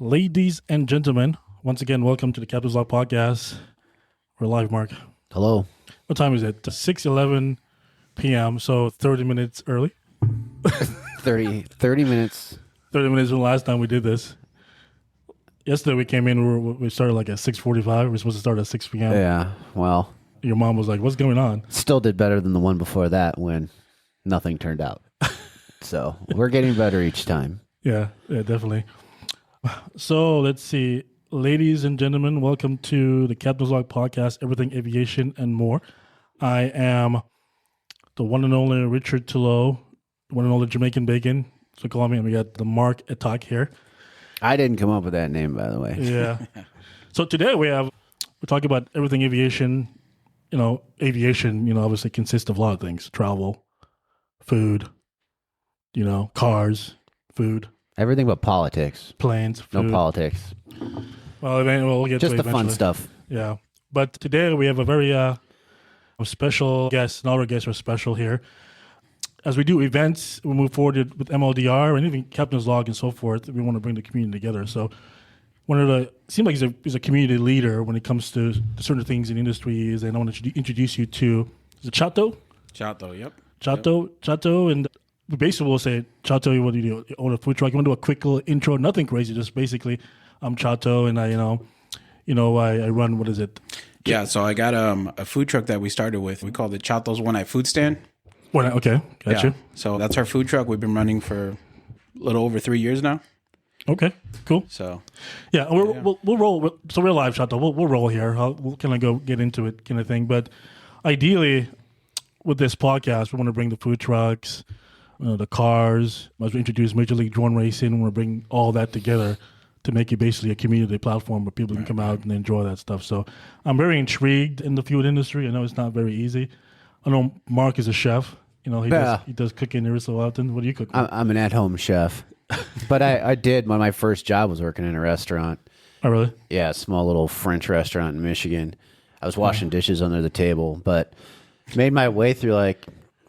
Ladies and gentlemen, once again, welcome to the CptsLogs Podcast. We're live, Mark. Hello. What time is it? 6:11 p.m., so 30 minutes early. 30 minutes. 30 minutes from the last time we did this. Yesterday we came in, we started like at 6:45. We're supposed to start at 6 p.m. Yeah, well. Your mom was like, what's going on? Still did better than the one before that when nothing turned out. So we're getting better each time. Yeah, definitely. So let's see. Ladies and gentlemen, welcome to the CptsLogs Podcast, everything aviation and more. I am the one and only Richard Tullow, one and only Jamaican Bacon. So call me, and we got the Mark Attack here. I didn't come up with that name, by the way. Yeah. So today we're talking about everything aviation. Aviation, obviously consists of a lot of things. Travel, food, cars, food. Everything but politics. Planes, food. No politics. Well, we'll get just to it the eventually. fun stuff. Yeah. But today we have a very special guest, and all our guests are special here. As we do events, we move forward with MLDR and even CptsLogs and so forth. We want to bring the community together. So seems like he's a community leader when it comes to certain things in industries. And I want to introduce you to, is it Chato? Chato, yep. Chato, and we basically will say, Chato, what do you do? You own a food truck. You want to do a quick little intro? Nothing crazy, just basically, I'm Chato, and I run, what is it? Yeah, so I got a food truck that we started with. We called it Chato's One Night Food Stand. Okay, gotcha. Yeah, so that's our food truck. We've been running for a little over 3 years now. Okay, cool. So, yeah, we'll roll. So we're live, Chato. We'll roll here. We'll kind of go get into it, kind of thing. But ideally, with this podcast, we want to bring the food trucks, the cars. As we introduce Major League Drone Racing, we want to bring all that together to make it basically a community platform where people can come out and enjoy that stuff. So I'm very intrigued in the food industry. I know it's not very easy. I know Mark is a chef. He does cooking every so often. What do you cook? I'm an at-home chef. But I did, when my first job was working in a restaurant. Oh, really? Yeah, a small little French restaurant in Michigan. I was washing dishes under the table, but made my way through,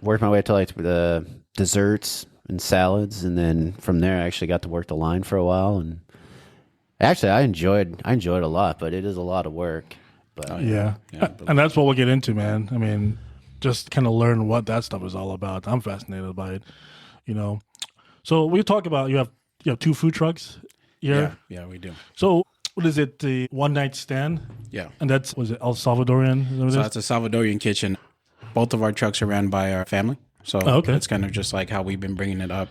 worked my way to the desserts and salads. And then from there, I actually got to work the line for a while. And actually, I enjoyed it a lot, but it is a lot of work. But yeah. And that's what we'll get into, man. I mean, just kind of learn what that stuff is all about. I'm fascinated by it, So we talk about you have two food trucks here. Yeah, we do. So what is it? The one night stand? Yeah. And was it El Salvadorian? So it's a Salvadorian kitchen. Both of our trucks are ran by our family. So it's kind of just like how we've been bringing it up,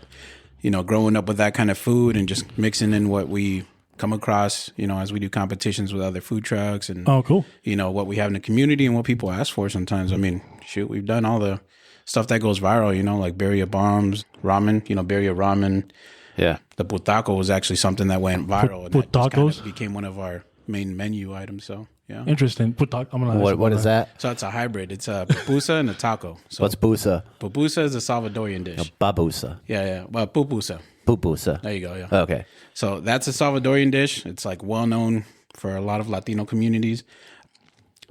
growing up with that kind of food and just mixing in what we come across, as we do competitions with other food trucks and, cool. What we have in the community and what people ask for sometimes. I mean, shoot, we've done all the stuff that goes viral, like birria bombs, ramen, birria ramen. Yeah. The putaco was actually something that went viral. And that just kind of became one of our main menu items. So, yeah. Interesting. What is that? So it's a hybrid. It's a pupusa and a taco. So What's busa? Pupusa is a Salvadorian dish. Babusa. Yeah. Well, pupusa. Pupusa. There you go, yeah. Okay. So that's a Salvadorian dish. It's well known for a lot of Latino communities.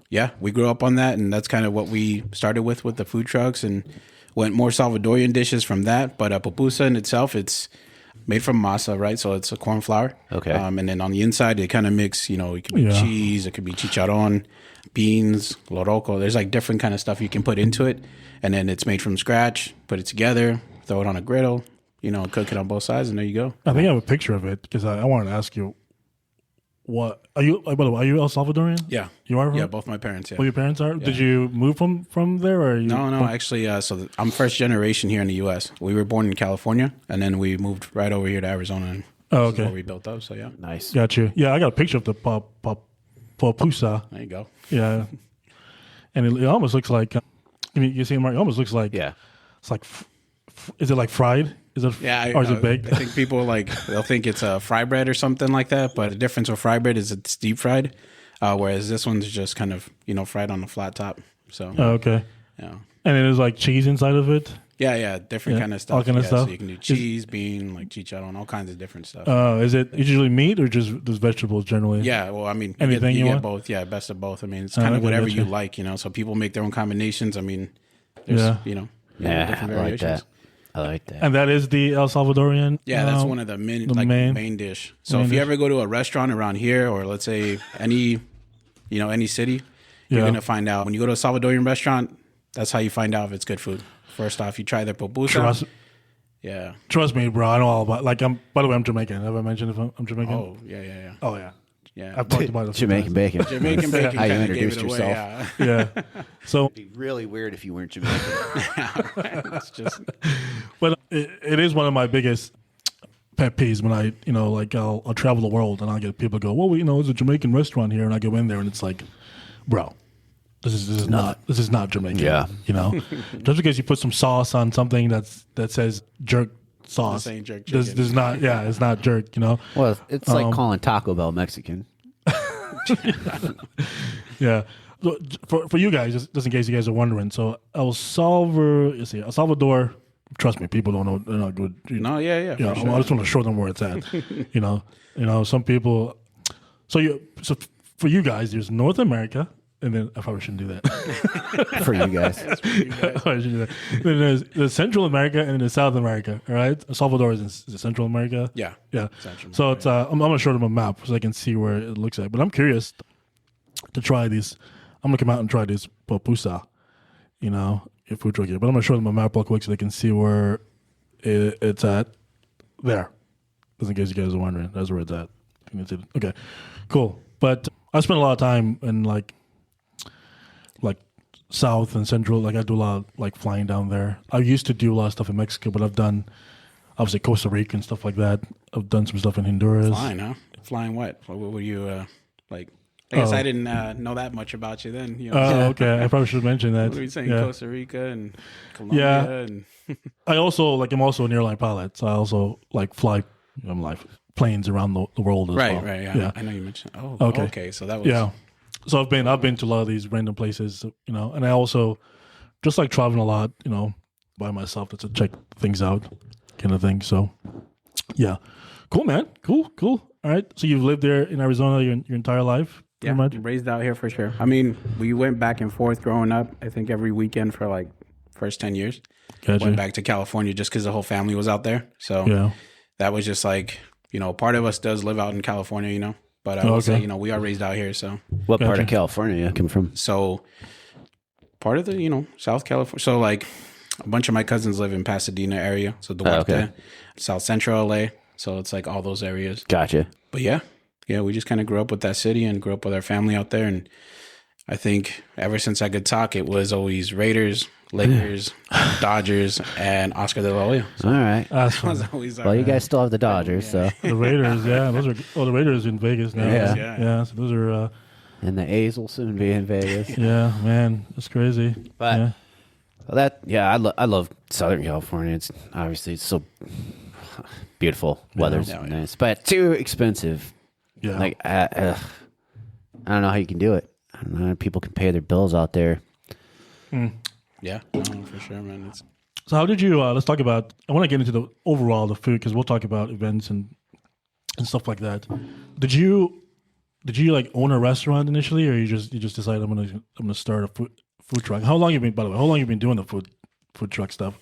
Yeah, we grew up on that, and that's kind of what we started with the food trucks and went more Salvadorian dishes from that. But pupusa in itself, it's made from masa, right? So it's a corn flour. Okay. And then on the inside, it kind of mix, it could be cheese, it could be chicharron, beans, loroco. There's different kind of stuff you can put into it. And then it's made from scratch, put it together, throw it on a griddle, cook it on both sides, and there you go. I think I have a picture of it because I wanted to ask you, what are you? By the way, are you El Salvadorian? Yeah, you are. Yeah, both my parents. Yeah, both your parents are. Yeah. Did you move from there, or are you? No. Actually, I'm first generation here in the U.S. We were born in California, and then we moved right over here to Arizona. And okay. This is where we built up. So yeah, nice. Got you. Yeah, I got a picture of the pupusa. There you go. Yeah, and it almost looks like. You see, Mark. It almost looks like. Yeah. It's like. Is it like fried? Is it? Yeah. Or is it baked? I think people they'll think it's a fry bread or something like that. But the difference with fry bread is it's deep fried, whereas this one's just kind of fried on a flat top. So. Okay. Yeah. And it is like cheese inside of it. Yeah, different kind of stuff. All kind of stuff. So you can do cheese, bean, chicharron, all kinds of different stuff. Is it usually meat or just vegetables generally? Yeah, well, I mean, anything you get want? both. Yeah, best of both. I mean, it's kind of whatever you like, So people make their own combinations. I mean, there's, different variations. Like that. I like that. And that is the El Salvadorian. Yeah, that's one of the main dish. So if you ever go to a restaurant around here, or let's say any city, you're gonna find out when you go to a Salvadorian restaurant. That's how you find out if it's good food. First off, you try their pupusa. Trust me, bro. I know all about. Like, by the way, I'm Jamaican. Have I mentioned if I'm Jamaican? Oh yeah. Oh yeah. Yeah, I've talked about it. Jamaican bacon. Jamaican bacon. How you kinda gave introduced it away, yourself. Yeah. So It'd be really weird if you weren't Jamaican. It's just but it is one of my biggest pet peeves when I, like I'll travel the world and I'll get people go, well, it's a Jamaican restaurant here, and I go in there and it's like, bro, this is not Jamaican. Yeah. Just because you put some sauce on something that says jerk sauce, This ain't jerk there's not. Yeah, it's not jerk. Well, it's like calling Taco Bell Mexican. Yeah. So, for you guys, just in case you guys are wondering, so El Salvador. Trust me, people don't know. They're not good. no, yeah. Yeah, I just want to show them where it's at. Some people. So for you guys, there's North America, and then I probably shouldn't do that. For you guys. I shouldn't do that. Then there's Central America and then there's South America. All right, El Salvador is in Central America. Yeah. Central so it's I'm gonna show them a map so they can see where it looks like. But I'm curious to try these. I'm gonna come out and try this pupusa. Your food truck here, but I'm gonna show them a map real quick so they can see where it's at. There, just in case you guys are wondering, that's where it's at. You can see it. Okay, cool. But I spent a lot of time in like South and Central. Like I do a lot of, like flying down there. I used to do a lot of stuff in Mexico, but I've done obviously Costa Rica and stuff like that. I've done some stuff in Honduras. Flying, huh? Flying what? What were you like? I guess I didn't know that much about you then. Okay. I probably should mention that. What were you saying? Yeah. Costa Rica and Colombia. And I'm also an airline pilot, so I also fly planes around the world as well. Right. Yeah. I know you mentioned. Oh, okay. So that was So I've been to a lot of these random places, and I also just like traveling a lot, by myself to check things out, kind of thing. So yeah, cool, man. Cool. All right. So you've lived there in Arizona your entire life. Yeah, raised out here for sure. I mean, we went back and forth growing up. I think every weekend for like first 10 years. Gotcha. Went back to California just because the whole family was out there. So that was just like, part of us does live out in California, But I would say, we are raised out here. So what part of California you come from? So part of the, South California. So like a bunch of my cousins live in Pasadena area. So Duarte, South Central LA. So it's like all those areas. Gotcha. But yeah, we just kind of grew up with that city and grew up with our family out there. And I think ever since I could talk, it was always Raiders, Lakers, Dodgers, and Oscar de la Hoya. So all right. that was always our, well, you guys still have the Dodgers, so. The Raiders, those are, the Raiders in Vegas now. Yeah. So those are. And the A's will soon be in Vegas. Yeah, man, that's crazy. But I love Southern California. It's obviously it's so beautiful. Weather's nice, but too expensive. Yeah. Like I don't know how you can do it. I don't know how people can pay their bills out there. Yeah, no, for sure, man. So how did you? Let's talk about. I want to get into the overall food because we'll talk about events and stuff like that. Did you like own a restaurant initially, or you just decided I'm gonna start a food truck? How long you been? By the way, how long you been doing the food truck stuff?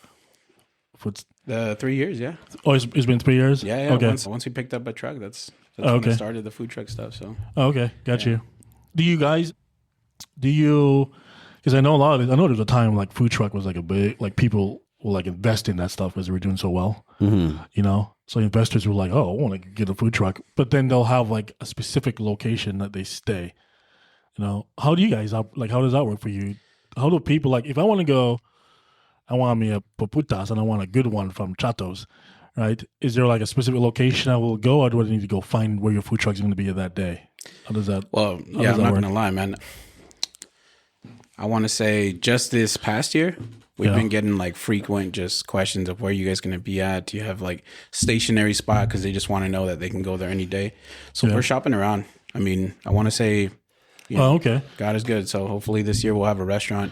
3 years, yeah. Oh, it's been 3 years. Yeah. Okay. Once we picked up a truck, that's when I started the food truck stuff. So. Okay, got you. Do you? Because I know there's a time like food truck was like a big, like people will like invest in that stuff because they were doing so well. Mm-hmm. So investors were like, oh, I want to get a food truck, but then they'll have like a specific location that they stay. How do you guys like? How does that work for you? How do people like? If I want to go, I want me a puputas and I want a good one from Chato's, right? Is there like a specific location I will go, or do I need to go find where your food truck is going to be that day? How does that? Well, yeah, I'm not going to lie, man. I want to say just this past year, we've been getting like frequent just questions of where you guys going to be at. Do you have like stationary spot? Because they just want to know that they can go there any day. So we're shopping around. I mean, I want to say, okay. God is good. So hopefully this year we'll have a restaurant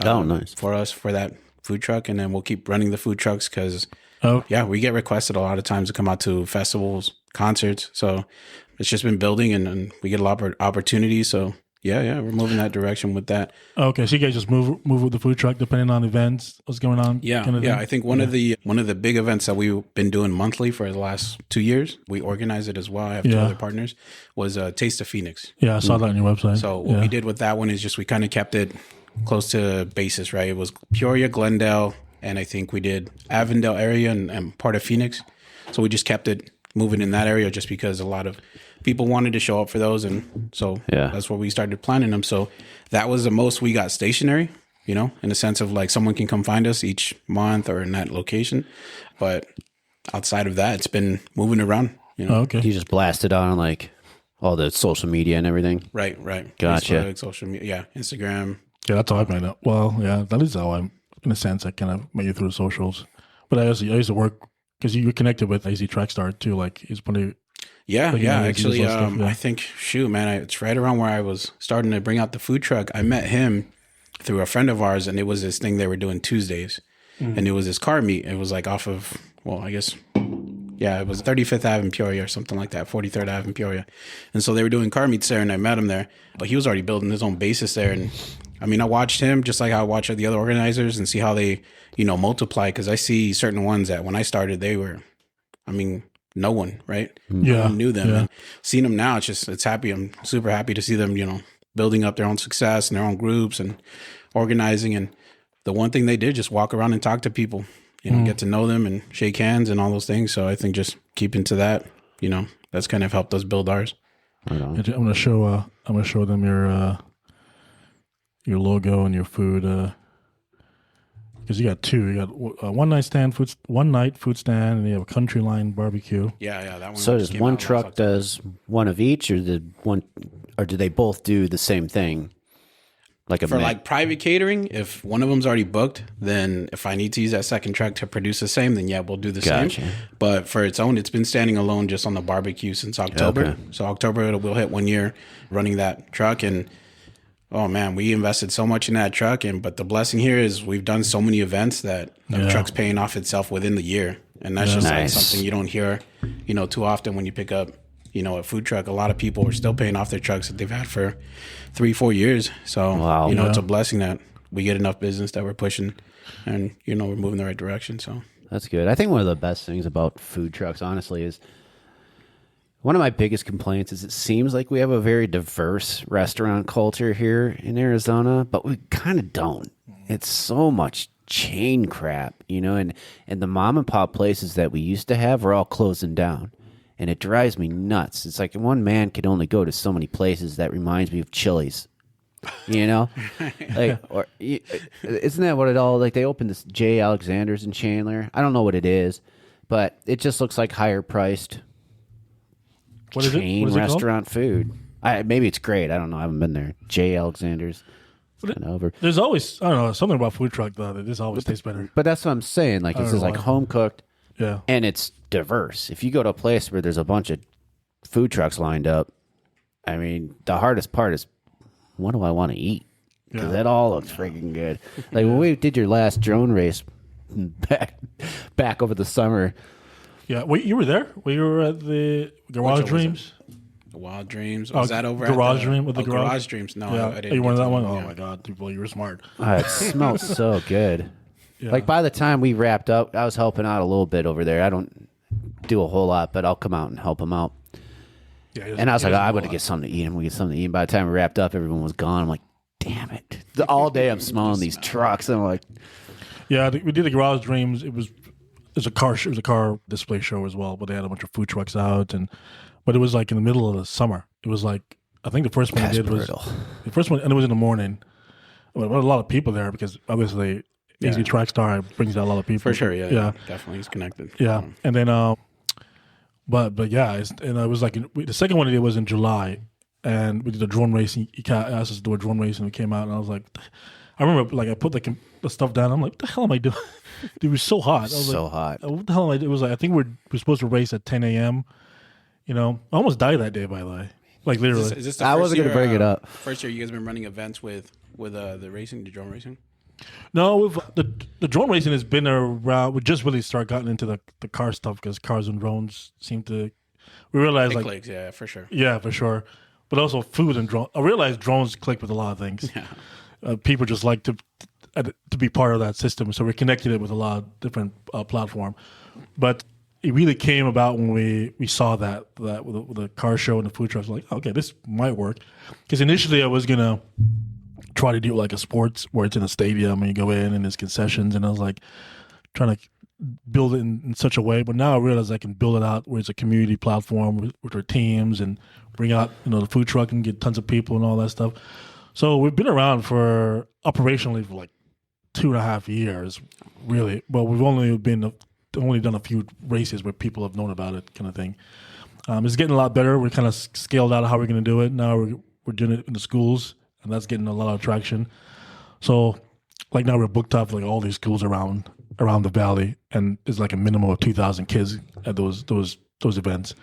nice. for us for that food truck. And then we'll keep running the food trucks because, we get requested a lot of times to come out to festivals, concerts. So it's just been building and we get a lot of opportunities. So Yeah, we're moving that direction with that. Okay, so you guys just move with the food truck depending on events, what's going on. Yeah, kind of thing? I think one of the big events that we've been doing monthly for the last 2 years, we organize it as well. I have 2 other partners. Was Taste of Phoenix. Yeah, I saw that on your website. So what we did with that one is just we kind of kept it close to basis, right? It was Peoria, Glendale, and I think we did Avondale area and part of Phoenix. So we just kept it moving in that area just because a lot of people wanted to show up for those. And so that's where we started planning them. So that was the most we got stationary, you know, in the sense of like someone can come find us each month or in that location. But outside of that, it's been moving around, you know. Okay. You just blasted on like all the social media and everything. Right. Gotcha. Facebook, social media, Instagram. Yeah, that's how I made it. Well, yeah, that is how I'm, in a sense, I kind of made it through the socials. But I used to work, because you're connected with AZ Trackstar too, like he's plenty. Yeah, actually, stuff, I think, it's right around where I was starting to bring out the food truck. I met him through a friend of ours, and it was this thing they were doing Tuesdays. And it was this car meet. It was like off of, it was 35th Ave in Peoria or something like that, 43rd Ave in Peoria. And so they were doing car meets there, and I met him there. But he was already building his own basis there. And I mean, I watched him just like I watch the other organizers and see how they, multiply. Because I see certain ones that when I started, they were, no one, right? Yeah. No one knew them. Yeah. And seeing them now, it's happy. I'm super happy to see them, building up their own success and their own groups and organizing. And the one thing they did, just walk around and talk to people, get to know them and shake hands and all those things. So I think just keeping to that, that's kind of helped us build ours. Right on. I'm gonna show them your logo and your food, because you got two. You got one night food stand, and you have a country line barbecue. Yeah, that one. So does one truck does one of each, or do they both do the same thing? Like private catering, if one of them's already booked, then if I need to use that second truck to produce the same, then we'll do the same. But for its own, it's been standing alone just on the barbecue since October. Okay. So October we'll hit 1 year running that truck, and oh man, we invested so much in that truck. But the blessing here is we've done so many events that the truck's paying off itself within the year, and that's just like something you don't hear, too often when you pick up. A food truck, a lot of people are still paying off their trucks that they've had for 3-4 years. So, it's a blessing that we get enough business that we're pushing and, we're moving in the right direction. So that's good. I think one of the best things about food trucks, honestly, is one of my biggest complaints is it seems like we have a very diverse restaurant culture here in Arizona, but we kind of don't. It's so much chain crap, and the mom and pop places that we used to have are all closing down. And it drives me nuts. It's like one man could only go to so many places. That reminds me of Chili's, isn't that what it all like? They opened this J. Alexander's in Chandler. I don't know what it is, but it just looks like higher priced chain restaurant food. Maybe it's great. I don't know. I haven't been there. J. Alexander's. There's always something about food truck though that this always tastes better. But that's what I'm saying. Like it's just like home cooked. Yeah, and it's diverse. If you go to a place where there's a bunch of food trucks lined up, the hardest part is what do I want to eat? Because that all looks freaking good. Like when we did your last drone race back over the summer. Yeah, wait, you were there? You were at the Garage Dreams? The Wild Dreams? Was that over Garage at Dream with the Garage Dreams? No, yeah. I didn't. You went to that one? Oh my God, people, you were smart. It smelled so good. Yeah. Like by the time we wrapped up, I was helping out a little bit over there. I don't do a whole lot, but I'll come out and help them out. Yeah, and I was like, I'm going to get something to eat. I'm going to get something to eat. And by the time we wrapped up, everyone was gone. I'm like, damn it. All day I'm smelling these trucks. And I'm like, yeah, we did the Garage Dreams. It was a car display show as well, but they had a bunch of food trucks out. But it was like in the middle of the summer. It was like, I think the first one I did was the first one, and it was in the morning. There were a lot of people there because obviously AZ Trackstar brings out a lot of people. For sure, yeah. Definitely, he's connected. Yeah, and then, but yeah, and I was like, the second one I did was in July, and we did a drone racing. He asked us to do a drone race, and we came out, and I was like, I remember like I put the stuff down. I'm like, what the hell am I doing? It was so hot. I was hot. What the hell am I doing? It was like, I think we're supposed to race at 10 a.m. I almost died that day, by the way. Like literally. Is this the I wasn't going to bring it up. First year you guys been running events with the racing, the drone racing? No, the drone racing has been around. We just really gotten into the car stuff because cars and drones seem to. We realized Big legs, yeah, for sure. Yeah, for sure. but also food and drone. I realized drones click with a lot of things. Yeah. People just like to be part of that system, so we connected it with a lot of different platform. But it really came about when we saw that with the car show and the food trucks. Like, okay, this might work. Because initially I was gonna try to do like a sports where it's in a stadium and you go in and there's concessions, and I was like trying to build it in such a way. But now I realize I can build it out where it's a community platform with our teams and bring out the food truck and get tons of people and all that stuff. So we've been around for operationally for like 2.5 years, really. Well, we've only done a few races where people have known about it, kind of thing. It's getting a lot better. We're kind of scaled out how we're going to do it. Now we're doing it in the schools, and that's getting a lot of traction. So, like now we're booked up like all these schools around the valley, and there's like a minimum of 2,000 kids at those events,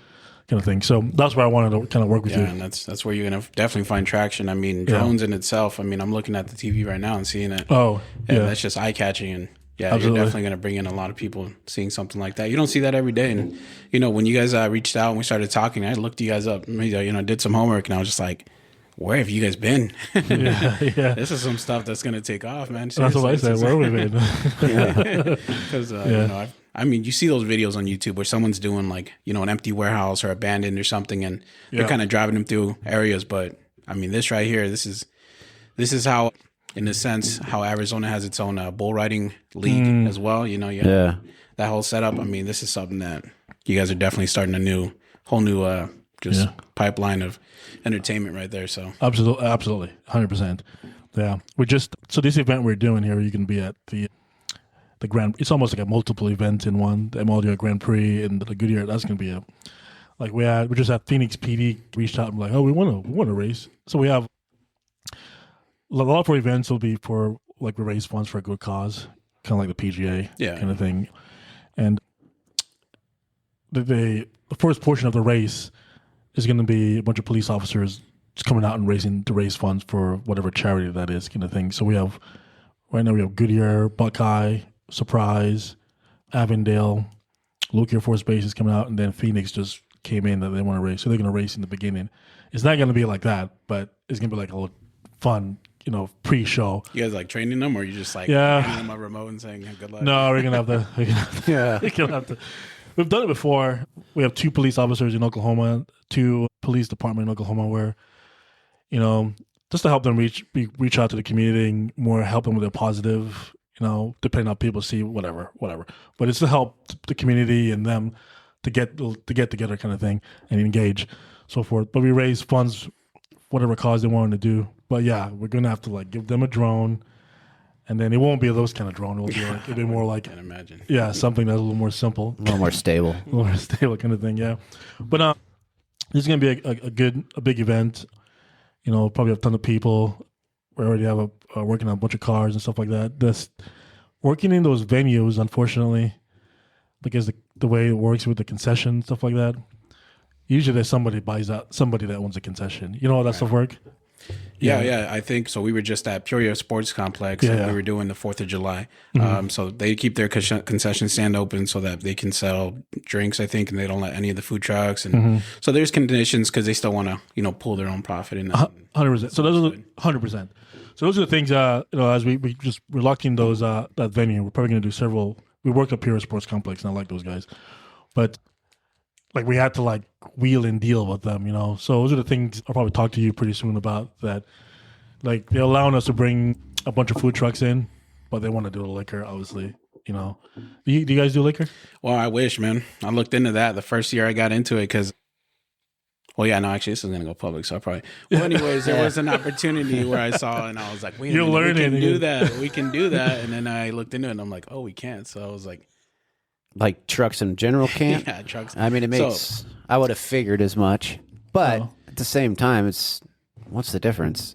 kind of thing. So that's where I wanted to kind of work with you. Yeah, and that's where you're gonna definitely find traction. I mean, drones in itself. I mean, I'm looking at the TV right now and seeing it. Oh, and yeah, that's just eye catching. And yeah, absolutely. You're definitely gonna bring in a lot of people seeing something like that. You don't see that every day. And when you guys reached out and we started talking, I looked you guys up. Did some homework, and I was just like, where have you guys been? yeah. This is some stuff that's gonna take off, man. Seriously. That's what I said. Where have we been? Because I mean, you see those videos on YouTube where someone's doing like an empty warehouse or abandoned or something, and they're kind of driving them through areas. But I mean, this right here, this is how, in a sense, how Arizona has its own bull riding league as well. That whole setup. I mean, this is something that you guys are definitely starting a whole new pipeline of entertainment right there. So absolutely, 100%. Yeah, so this event we're doing here, you can be at the Grand. It's almost like a multiple event in one. The MLDR Grand Prix and the Goodyear. That's going to be we just had Phoenix PD reached out and like, oh, we want to race. So we have a lot of our events will be for like we raise funds for a good cause, kind of like the PGA kind of thing. And the first portion of the race is going to be a bunch of police officers just coming out and to raise funds for whatever charity that is, kind of thing. So right now we have Goodyear, Buckeye, Surprise, Avondale, Local Air Force Base is coming out, and then Phoenix just came in that they want to race. So they're going to race in the beginning. It's not going to be like that, but it's going to be like a little fun, pre-show. You guys like training them, or you just like handing them a remote and saying good luck? No, we're going to have to. We've done it before. We have 2 police officers in Oklahoma, 2 police department in Oklahoma where, just to help them reach out to the community and more help them with their positive, depending on how people see whatever. But it's to help the community and them to get together kind of thing and engage, so forth. But we raise funds, whatever cause they wanted to do. But yeah, we're going to have to like give them a drone. And then it won't be those kind of drone. It'll be more like, I can imagine. Yeah, something that's a little more simple. A little more stable. A little more stable kind of thing, yeah. But this is going to be a big event. Probably have a ton of people. We already have working on a bunch of cars and stuff like that. This working in those venues, unfortunately, because the way it works with the concession, stuff like that, usually there's somebody that owns a concession. You know how that stuff work? Yeah. I think so. We were just at Peoria Sports Complex, and we were doing the 4th of July. So they keep their concession stand open so that they can sell drinks, I think, and they don't let any of the food trucks. And so there's conditions because they still want to, pull their own profit in that. 100%. So those are 100%. So those are the things, as we're locking those that venue. We're probably going to do several. We worked at Peoria Sports Complex, and I like those guys, but like we had to like wheel and deal with them, So those are the things I'll probably talk to you pretty soon about. That, like they're allowing us to bring a bunch of food trucks in, but they want to do the liquor, obviously. Do you guys do liquor? Well, I wish, man. I looked into that the first year I got into it because. Well, yeah, no, actually, this is going to go public, so I probably. Well, anyways, there was an opportunity where I saw, and I was like, "Wait, we can do that. We can do that." And then I looked into it, and I'm like, "Oh, we can't." So I was like, trucks in general can't. Yeah, trucks. I mean, it makes. I would have figured as much, but at the same time, what's the difference?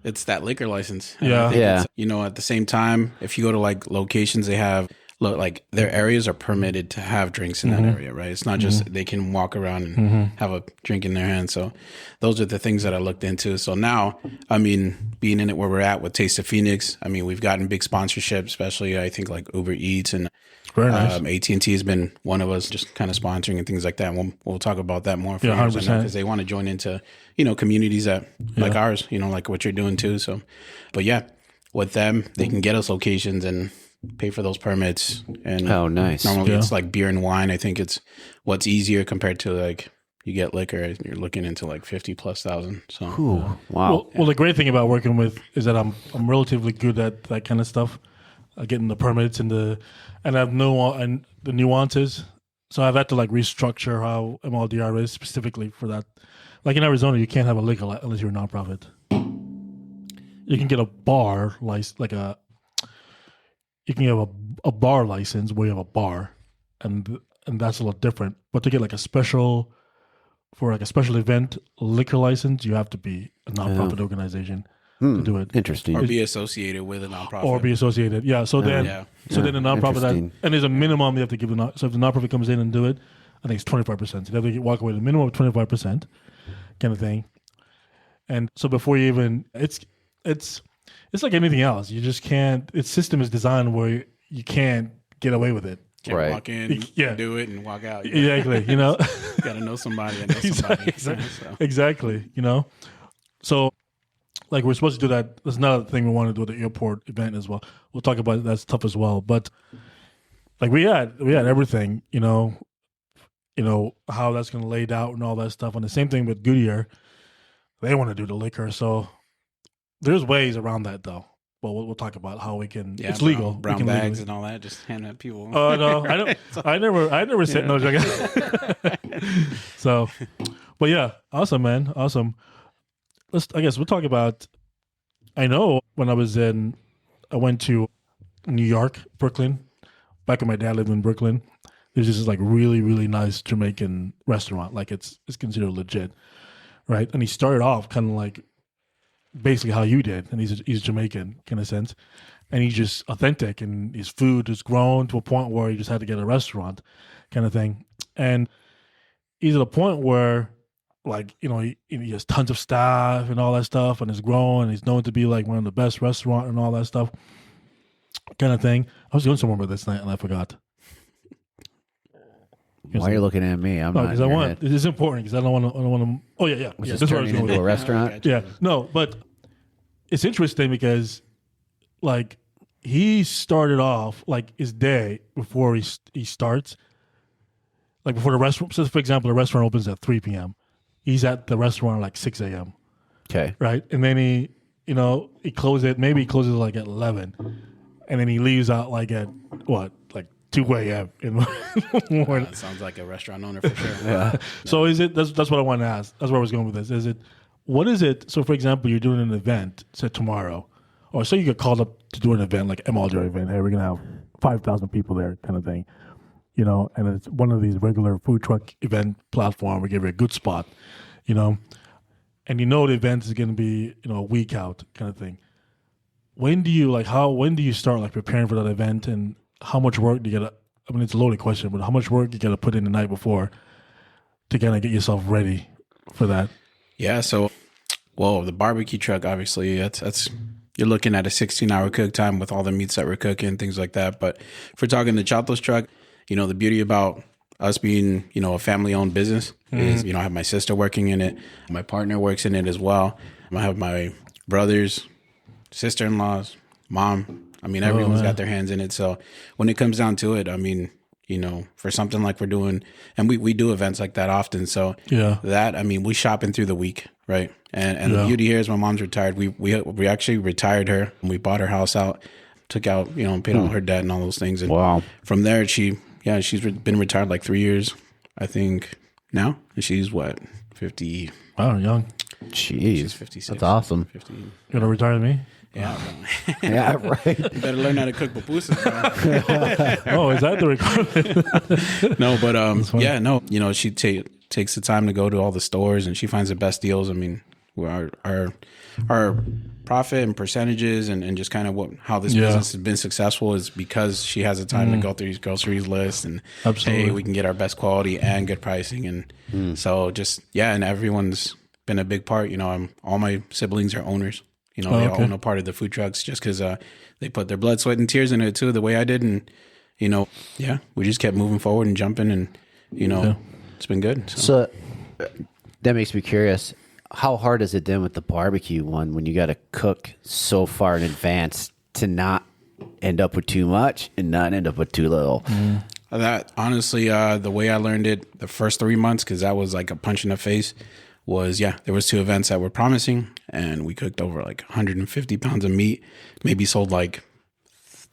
It's that liquor license. Yeah. At the same time, if you go to like locations, they have look, like their areas are permitted to have drinks in that area, right? It's not just they can walk around and have a drink in their hand. So those are the things that I looked into. So now, I mean, being in it where we're at with Taste of Phoenix, I mean, we've gotten big sponsorships, especially I think like Uber Eats and Very nice. AT&T has been one of us just kind of sponsoring and things like that. We'll talk about that more for Yeah, years 100%. because they want to join into, communities that like ours, like what you're doing too. So, but yeah, with them, they can get us locations and pay for those permits. And Oh, nice. normally it's like beer and wine. I think it's what's easier compared to like you get liquor, you're looking into like 50,000+. So Ooh, wow. Well, the great thing about working with is that I'm relatively good at that kind of stuff, getting the permits and I have and the nuances. So I've had to like restructure how MLDR is specifically for that. Like in Arizona, you can't have a liquor unless you're a nonprofit. You can get a bar license, you can have a bar license where you have a bar, and that's a lot different. But to get like a special event liquor license, you have to be a nonprofit organization to do it. Interesting. or be associated with a nonprofit. Or be associated. Yeah. So then, Yeah. so then the nonprofit Interesting. and there's a minimum you have to give so if the nonprofit comes in and do it, I think it's 25%. So you have to walk away with a minimum of 25% kind of thing. And so before you even, it's like anything else. You just can't. Its system is designed where you can't get away with it. Can't Right. walk in, Yeah. do it, and walk out. Exactly. You know. Got to know somebody. And know somebody. Exactly. So. Exactly. You know. So, like we're supposed to do that. That's another thing we want to do at the airport event as well. We'll talk about it. That's stuff as well. But like we had everything. You know how that's going to laid out and all that stuff. And the same thing with Goodyear. They want to do the liquor, so there's ways around that though. But we'll talk about how we can. Yeah, it's legal. Brown We can bags legally- and all that. Just hand that people. Oh no, I don't. I never said no. So, but yeah, awesome, man, awesome. I guess we'll talk about. I know when I went to New York, Brooklyn. Back when my dad lived in Brooklyn, there's this like really really nice Jamaican restaurant. Like it's considered legit, right? And he started off kind of like basically how you did, and he's Jamaican kind of sense. And he's just authentic, and his food is grown to a point where he just had to get a restaurant kind of thing. And he's at a point where, like, he has tons of staff and all that stuff, and it's growing. He's known to be like one of the best restaurant and all that stuff kind of thing. I was going somewhere with this night, and I forgot. Why are you looking at me? I'm No, not. because I want. This is important because I don't want to. Oh yeah. Was Yeah, this this is where I was turning going with into it. a restaurant? Yeah, no, but it's interesting because, like, he started off like his day before he starts, like before the restaurant. So, for example, the restaurant opens at 3 p.m. He's at the restaurant at like 6 a.m. Okay. Right, and then he closes it. Maybe he closes like at 11, and then he leaves out like at what, like 2 a.m. in the morning. That sounds like a restaurant owner for sure. Yeah. So is it? That's what I want to ask. That's where I was going with this. Is it? What is it? So, for example, you're doing an event, say tomorrow, or say you get called up to do an event like MLDR event. Hey, we're gonna have 5,000 people there, kind of thing, and it's one of these regular food truck event platform. We give you a good spot, and the event is gonna be a week out, kind of thing. When do you start like preparing for that event, and how much work do you get? I mean, it's a loaded question, but how much work you got to put in the night before to kind of get yourself ready for that? Yeah. So, the barbecue truck, obviously, that's you're looking at a 16-hour cook time with all the meats that we're cooking, things like that. But if we're talking the Chato's truck, the beauty about us being, a family-owned business is, I have my sister working in it. My partner works in it as well. I have my brothers, sister-in-laws, mom. I mean, everyone's got their hands in it. So when it comes down to it, I mean, for something like we're doing, and we do events like that often. So we shopping through the week, right? And the beauty here is my mom's retired. We actually retired her, and we bought her house out, took out, paid all her debt and all those things. And from there, she's been retired like 3 years, I think now. And she's what, 50? Wow, young. Jeez. She's 56. That's awesome. 50. You gonna retire me? Yeah. Yeah, right. You better learn how to cook pupusas, bro. Oh, is that the requirement? No, but she takes the time to go to all the stores, and she finds the best deals. I mean, our profit and percentages and just kind of how this business has been successful is because she has the time to go through these groceries lists and hey, we can get our best quality and good pricing. And so just, and everyone's been a big part. All my siblings are owners. They all own a part of the food trucks just because they put their blood, sweat, and tears into it too, the way I did. And, we just kept moving forward and jumping and, it's been good. So that makes me curious. How hard is it then with the barbecue one when you got to cook so far in advance to not end up with too much and not end up with too little? That honestly, the way I learned it the first 3 months, because that was like a punch in the face, was there was 2 events that were promising, and we cooked over like 150 pounds of meat, maybe sold like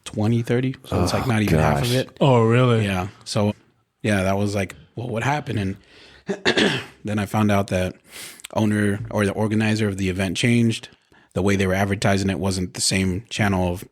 20, 30. So it's like not even half of it. Oh, really? Yeah. So that was like, well, what happened? And then I found out that owner or the organizer of the event changed. The way they were advertising it wasn't the same channel of,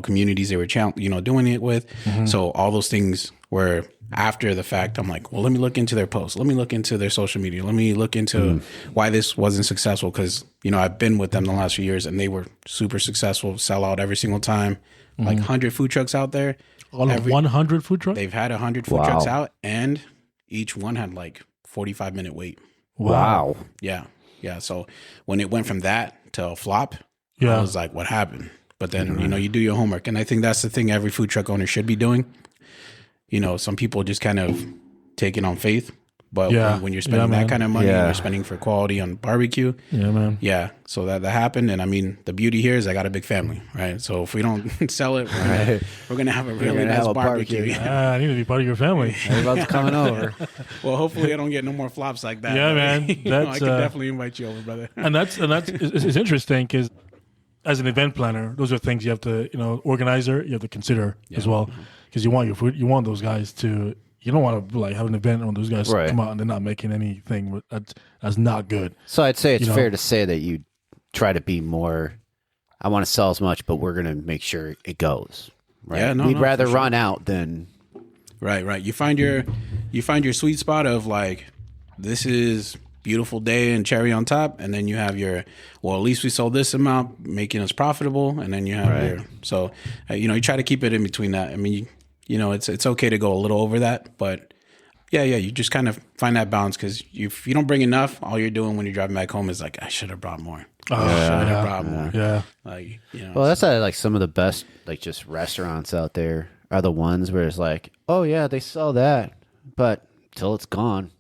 communities they were, doing it with. So all those things were after the fact. I'm like, well, let me look into their posts. Let me look into their social media. Let me look into why this wasn't successful. Cause I've been with them the last few years and they were super successful, sell out every single time. Like 100 food trucks out there. 100 food trucks? They've had 100 food trucks out, and each one had like 45-minute wait. Wow. Yeah. So when it went from that to a flop, I was like, what happened? But then, you do your homework. And I think that's the thing every food truck owner should be doing. Some people just kind of take it on faith. But when you're spending that kind of money, you're spending for quality on barbecue. Yeah, man. Yeah. So that happened. And I mean, the beauty here is I got a big family, right? So if we don't sell it, we're going to have a really nice barbecue. I need to be part of your family. Everybody's coming over. Well, hopefully I don't get no more flops like that. Yeah, man. I can definitely invite you over, brother. And that's it's interesting because as an event planner, those are things you have to, organizer, you have to consider as well. Because you want your food, you want those guys to... You don't want to have an event when those guys come out and they're not making anything that's not good. So I'd say it's fair to say that you try to be more. I want to sell as much, but we're going to make sure it goes. Right? Yeah, we'd rather run out than. Right. You find your sweet spot of like, this is beautiful day and cherry on top, and then you have your, well, at least we sold this amount, making us profitable, and then you have your. So you try to keep it in between that. I mean. It's okay to go a little over that, but you just kind of find that balance because if you don't bring enough, all you're doing when you're driving back home is like, I should have brought more. Yeah. Like, Well, that's like some of the best, like just restaurants out there are the ones where it's like, oh yeah, they sell that, but till it's gone,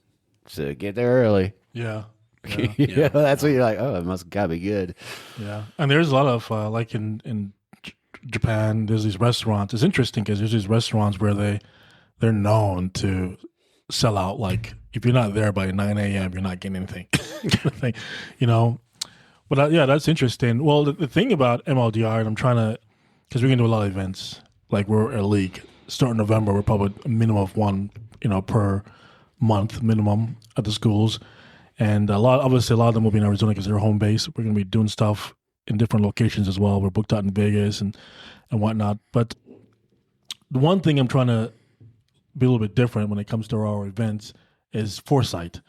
so get there early. Yeah. That's what you're like. Oh, it must gotta be good. Yeah, and there's a lot of like in Japan, there's these restaurants. It's interesting because there's these restaurants where they're known to sell out. Like if you're not there by 9 a.m., you're not getting anything. But that's interesting. Well, the thing about MLDR, and I'm trying to, because we're gonna do a lot of events. Like we're a league. Starting November, we're probably a minimum of one, per month minimum at the schools, and a lot of them will be in Arizona because they're home base. We're gonna be doing stuff in different locations as well. We're booked out in Vegas and whatnot. But the one thing I'm trying to be a little bit different when it comes to our events is foresight.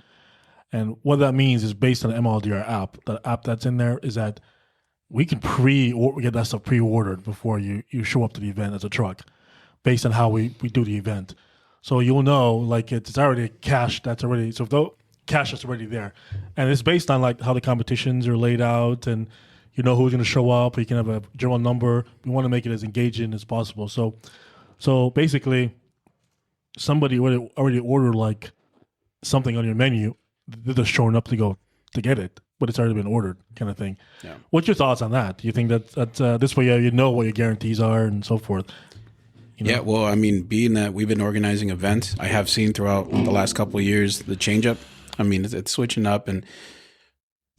And what that means is based on the MLDR app. The app that's in there is that we can get that stuff pre-ordered before you show up to the event as a truck based on how we do the event. So you'll know, like, it's already cash that's already, so if the cash that's already there. And it's based on, like, how the competitions are laid out and you know who's going to show up. You can have a general number. We want to make it as engaging as possible. So basically, somebody already ordered like something on your menu. They're just showing up to get it, but it's already been ordered, kind of thing. Yeah. What's your thoughts on that? Do you think that this way you know what your guarantees are and so forth? Yeah, well, I mean, being that we've been organizing events, I have seen throughout the last couple of years the change up. I mean, it's switching up, and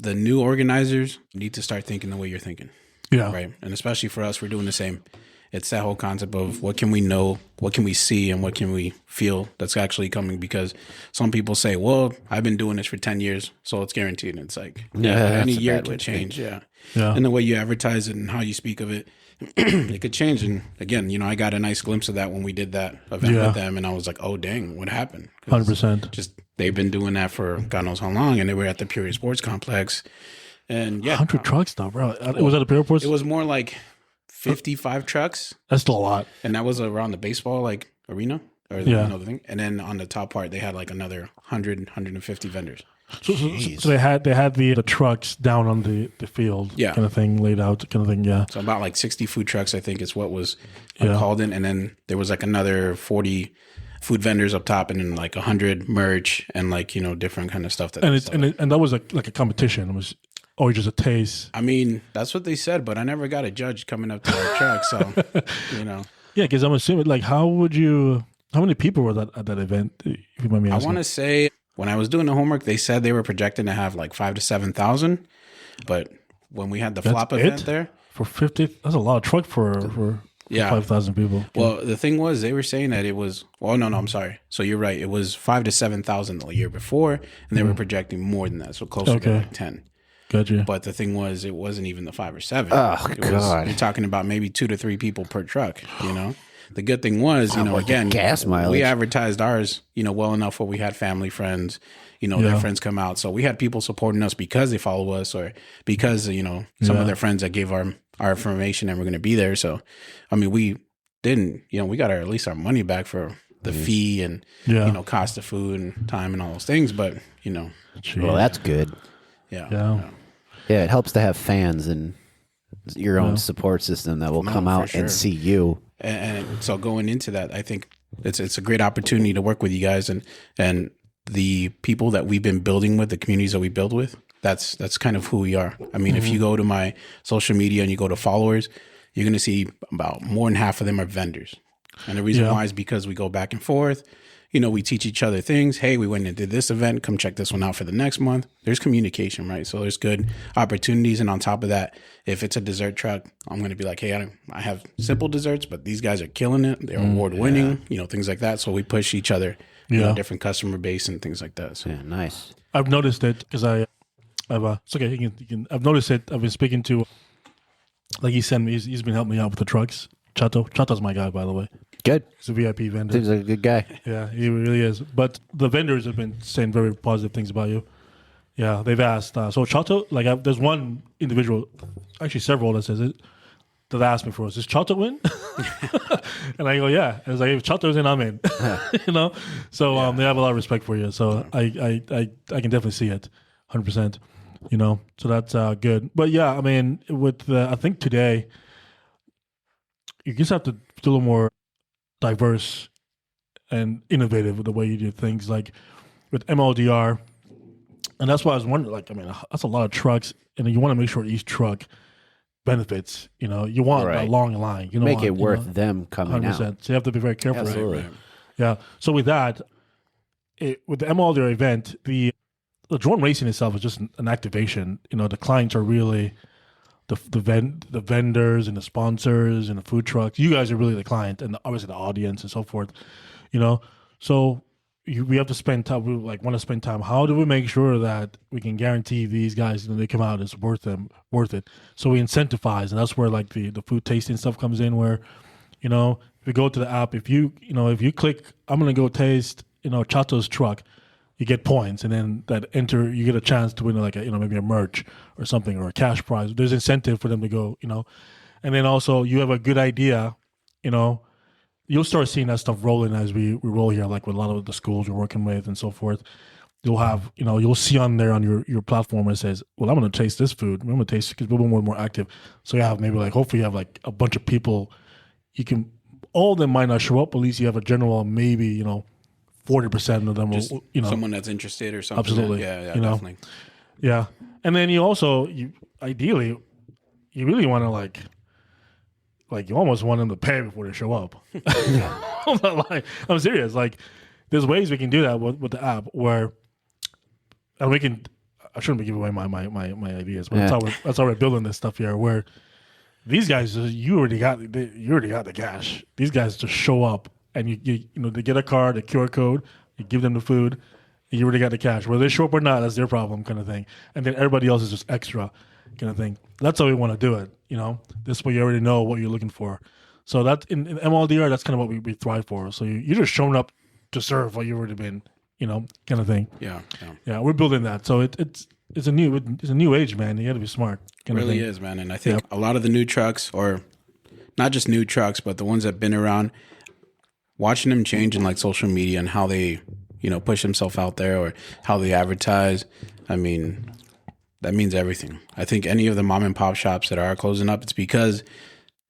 the new organizers need to start thinking the way you're thinking. Yeah. Right. And especially for us, we're doing the same. It's that whole concept of what can we know, what can we see, and what can we feel that's actually coming. Because some people say, well, I've been doing this for 10 years, so it's guaranteed. And it's like, any year can change. Yeah. And the way you advertise it and how you speak of it, it could change. And again, I got a nice glimpse of that when we did that event with them. And I was like, oh, dang, what happened? 100%. Just they've been doing that for God knows how long. And they were at the Pure Sports Complex. And yeah, 100 trucks though, bro. It was at the airport. it was more like 55 trucks, That's still a lot. and that was around the baseball like arena or Yeah. the thing. And then on the top part, they had like another 150 vendors. So they had the trucks down on the field, Yeah. kind of thing, laid out, kind of thing. Yeah, So about like 60 food trucks, I think, is what was Yeah. called in, and then there was like another 40 food vendors up top, and then like 100 merch and like different kind of stuff. and that was like a competition. It was always just a taste. I mean, that's what they said, but I never got a judge coming up to our truck, so Yeah, because I'm assuming like how many people were at that event? If you mind me I asking. want to say when I was doing the homework, they said they were projecting to have like 5,000 to 7,000, but when we had the flop event there. For 50, that's a lot of truck for Yeah. 5,000 people. Well, the thing was, they were saying that it was. Well, no, I'm sorry. So you're right. It was 5,000 to 7,000 the year before, and they were projecting more than that, so closer to like 10. Gotcha. But the thing was, it wasn't even the 5 or 7. Oh, It God. you're talking about maybe 2 to 3 people per truck. The good thing was, again, gas mileage. we advertised ours, well enough where we had family friends, their friends come out. So we had people supporting us because they follow us or because, some of their friends that gave our information and we're going to be there. So, I mean, we didn't, we got at least our money back for the fee and, cost of food and time and all those things. But, Well, that's good. Yeah. Yeah, it helps to have fans and your own support system that will come for out sure. and see you. And so going into that, I think it's a great opportunity to work with you guys and the people that we've been building with, the communities that we build with. That's kind of who we are. I mean, if you go to my social media and you go to followers, you're going to see about more than half of them are vendors. And the reason why is because we go back and forth. We teach each other things. Hey, we went and did this event. Come check this one out for the next month. There's communication, right? So there's good opportunities. And on top of that, if it's a dessert truck, I'm going to be like, hey, I have simple desserts, but these guys are killing it. They're award winning, things like that. So we push each other, different customer base and things like that. So Yeah, nice. I've noticed it because it's okay. You can, I've noticed it. I've been speaking to, like he sent me, he's been helping me out with the trucks. Chato's my guy, by the way. Good. He's a VIP vendor. Seems like a good guy. Yeah, he really is. But the vendors have been saying very positive things about you. Yeah, they've asked. So Chato, there's one individual, actually several that says it, that asked me for us. Is Chato in? And I go, yeah. And it's like, if Chato's in, I'm in. So they have a lot of respect for you. So I can definitely see it, 100%. So that's good. But yeah, I mean, I think today, you just have to be a little more diverse and innovative with the way you do things, like with MLDR. And that's why I was wondering, that's a lot of trucks, and you want to make sure each truck benefits. You want a long line. You Make it worth them coming 100%. out. So you have to be very careful. Absolutely. Yeah. So with that, with the MLDR event, the drone racing itself is just an activation. The clients are really the vendors and the sponsors and the food trucks. You guys are really the client and obviously the audience and so forth. So we have to spend time. We want to spend time. How do we make sure that we can guarantee these guys they come out it's worth it? So we incentivize, and that's where the food tasting stuff comes in. Where if you go to the app, if you click, I'm gonna go taste Chato's truck. You get points, and then you get a chance to win maybe a merch or something or a cash prize. There's incentive for them to go, and then also you have a good idea, you'll start seeing that stuff rolling as we roll here, like with a lot of the schools we're working with and so forth. You'll have, you'll see on there on your platform where it says, well, I'm going to taste this food. I'm going to taste it because we're more active. So you have maybe hopefully you have a bunch of people. All of them might not show up, but at least you have a general, maybe, 40% of them just will, someone that's interested or something. Absolutely. Yeah, definitely. Yeah. And then you also, ideally, you really want to you almost want them to pay before they show up. I'm not lying. I'm serious. There's ways we can do that with the app where, and we can, I shouldn't be giving away my ideas, but that's how we're building this stuff here where these guys, you already got the cash. These guys just show up. And they get a card, a QR code, you give them the food, and you already got the cash. Whether they show up or not, that's their problem, kind of thing. And then everybody else is just extra, kind of thing. That's how we want to do it. This way you already know what you're looking for. So that's in MLDR. That's kind of what we thrive for. So you're just showing up to serve what you've already been, kind of thing. Yeah. Yeah. We're building that. So it's it's a new age, man. You got to be smart. It really is, man. And I think a lot of the new trucks, or not just new trucks, but the ones that have been around, watching them change in like social media and how they, push themselves out there or how they advertise. I mean, that means everything. I think any of the mom and pop shops that are closing up, it's because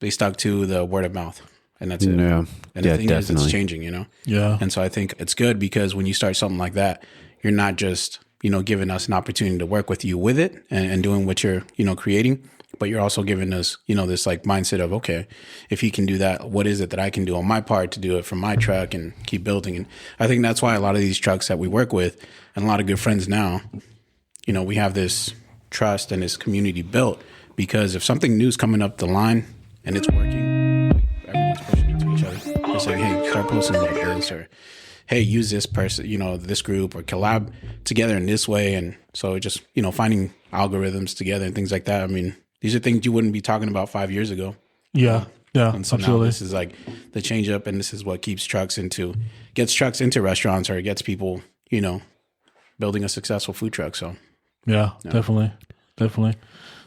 they stuck to the word of mouth, and that's it. Yeah. And the thing is, it's changing, Yeah. And so I think it's good because when you start something like that, you're not just, giving us an opportunity to work with you with it and doing what you're, creating, but you're also giving us, this like mindset of, okay, if he can do that, what is it that I can do on my part to do it for my truck and keep building? And I think that's why a lot of these trucks that we work with and a lot of good friends now, we have this trust and this community built, because if something new is coming up the line and it's working, everyone's pushing it to each other. They're saying, hey, start posting like this, or hey, use this person, this group, or collab together in this way. And so just, finding algorithms together and things like that. I mean, these are things you wouldn't be talking about 5 years ago. Yeah. Yeah. And so absolutely. now this is like the change up, and this is what gets trucks into restaurants, or it gets people, building a successful food truck. So yeah. Definitely.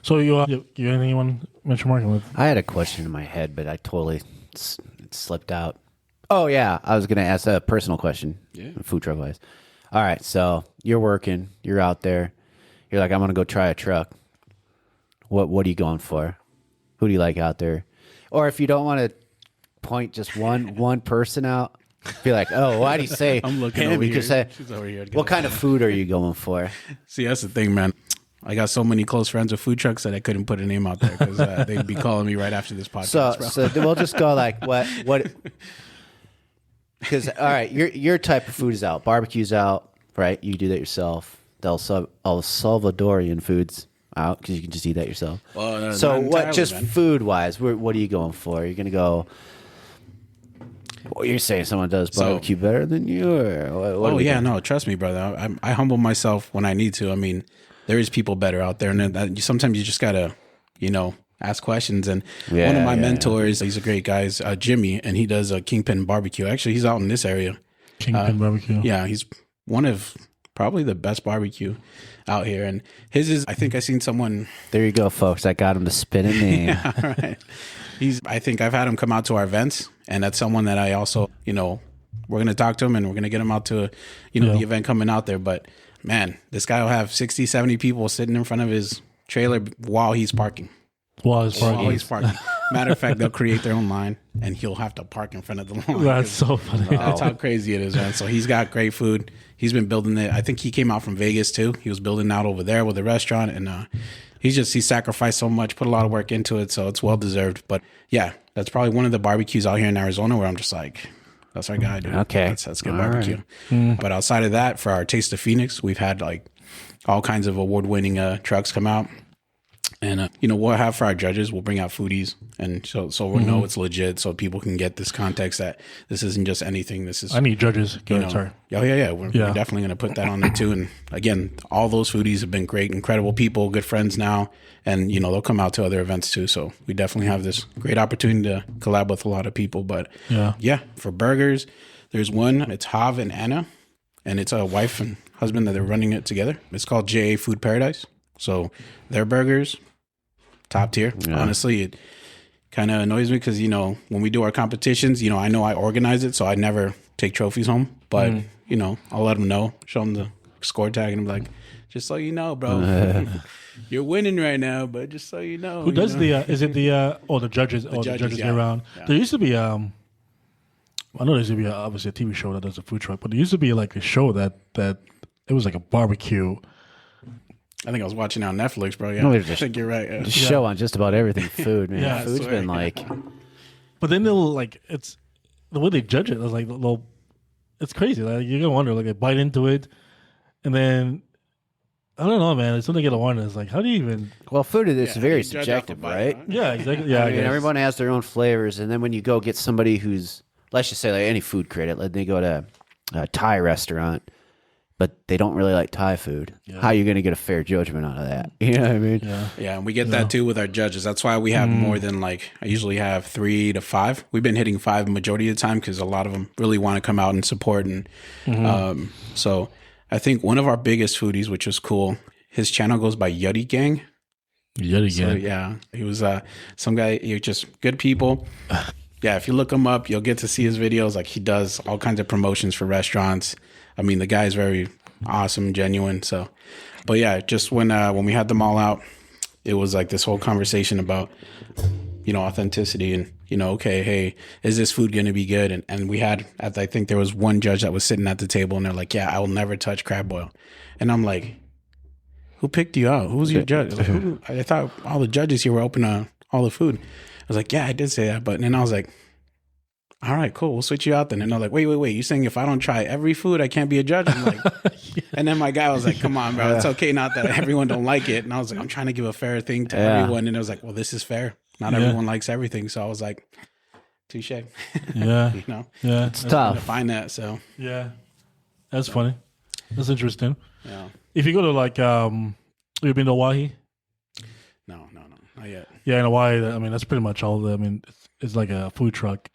So you anything you want to mention working with? I had a question in my head, but I totally it slipped out. Oh, yeah. I was going to ask a personal question, food truck wise. All right. So you're working. You're out there. You're like, I'm going to go try a truck. What are you going for? Who do you like out there? Or if you don't want to point just one person out, be like, oh, why do you say I'm looking him? over You here. could say, She's over here. what kind of food are you going for? See, that's the thing, man. I got so many close friends with food trucks that I couldn't put a name out there because they'd be calling me right after this podcast. So we'll just go like, what? Because, all right, your type of food is out. Barbecue's out, right? You do that yourself. The El Salvadorian food's out because you can just eat that yourself. Well, so not what? entirely, Just man. food-wise, what are you going for? You're going to go... Well, you're saying someone does barbecue better than you? Or what are we doing? No, trust me, brother. I humble myself when I need to. I mean, there is people better out there, and sometimes you just got to, ask questions. And one of my mentors, he's a great guy, is Jimmy, and he does a Kingpin barbecue. Actually, he's out in this area. Kingpin barbecue. Yeah, he's one of probably the best barbecue out here. And his is, I think I seen someone. There you go, folks. I got him to spin a name. Yeah, right. I think I've had him come out to our events, and that's someone that I also, we're going to talk to him and we're going to get him out to, the event coming out there. But man, this guy will have 60, 70 people sitting in front of his trailer while he's parking. While he's parking. Matter of fact, they'll create their own line, and he'll have to park in front of the line. That's so funny. That's how crazy it is, man. So he's got great food. He's been building it. I think he came out from Vegas too. He was building out over there with a restaurant, and he sacrificed so much, put a lot of work into it, so it's well deserved. But yeah, that's probably one of the barbecues out here in Arizona where I'm just like, that's our guy, dude. Okay. That's good All barbecue. right. But outside of that, for our Taste of Phoenix, we've had like all kinds of award-winning trucks come out. And, we'll have for our judges, we'll bring out foodies. And so we'll know it's legit, so people can get this context that this isn't just anything. This is, I need judges. Go ahead, sorry. Yeah. We're definitely going to put that on there too. And again, all those foodies have been great, incredible people, good friends now. And, they'll come out to other events too. So we definitely have this great opportunity to collab with a lot of people. But for burgers, there's one, it's Hav and Anna. And it's a wife and husband that they're running it together. It's called JA Food Paradise. So their burgers, top tier. Yeah. Honestly, it kind of annoys me because, when we do our competitions, I know I organize it, so I never take trophies home. But, I'll let them know, show them the score tag, and I'm like, just so you know, bro, you're winning right now, but just so you know. Who does is it the judges? The judges get around. Yeah. There used to be, I know there used to be obviously a TV show that does a food truck, but there used to be like a show that it was like a barbecue. I think I was watching it on Netflix, bro. Yeah, No, I think you're right. Yeah. Show on just about everything food, man. Yeah, Food's been like... But then they'll it's the way they judge it. It's like it's crazy. Like you're gonna wonder, like they bite into it, and then I don't know, man. It's something you gotta wonder. It's like, how do you even? Well, food is very you judge subjective, off a bite, right? huh? Yeah, exactly. Yeah, I mean, everyone has their own flavors, and then when you go get somebody who's, let's just say, like any food critic, like they go to a Thai restaurant, but they don't really like Thai food. Yeah. How are you going to get a fair judgment out of that? You know what I mean? Yeah, and we get that too with our judges. That's why we have more than I usually have 3 to 5. We've been hitting 5 majority of the time because a lot of them really want to come out and support. And so I think one of our biggest foodies, which was cool, His channel goes by Yeti Gang. Yet again. So, yeah, he was some guy. He just good people. Yeah, if you look him up, you'll get to see his videos. Like he does all kinds of promotions for restaurants. I mean, the guy is very awesome, genuine. So, but yeah, just when we had them all out, it was like this whole conversation about, you know, authenticity and, you know, okay, hey, is this food going to be good? And we had, I think there was one judge that was sitting at the table and they're like, yeah, I will never touch crab boil. And I'm like, who picked you out? Who's your judge? Like, I thought all the judges here were open to all the food. I was like, yeah, I did say that. But then I was like, all right, cool. We'll switch you out then. And they're like, wait. You saying if I don't try every food, I can't be a judge? I'm like, and then my guy was like, come on, bro. It's okay not that everyone don't like it. And I was like, I'm trying to give a fair thing to everyone. And it was like, well, this is fair. Not everyone likes everything. So I was like, touche. Yeah. You know? Yeah. It's tough. To find that. So Yeah. That's funny. That's interesting. yeah. If you go to like, you've been to Hawaii? No, not yet. Yeah, in Hawaii, I mean, that's pretty much all. I mean, it's like a food truck.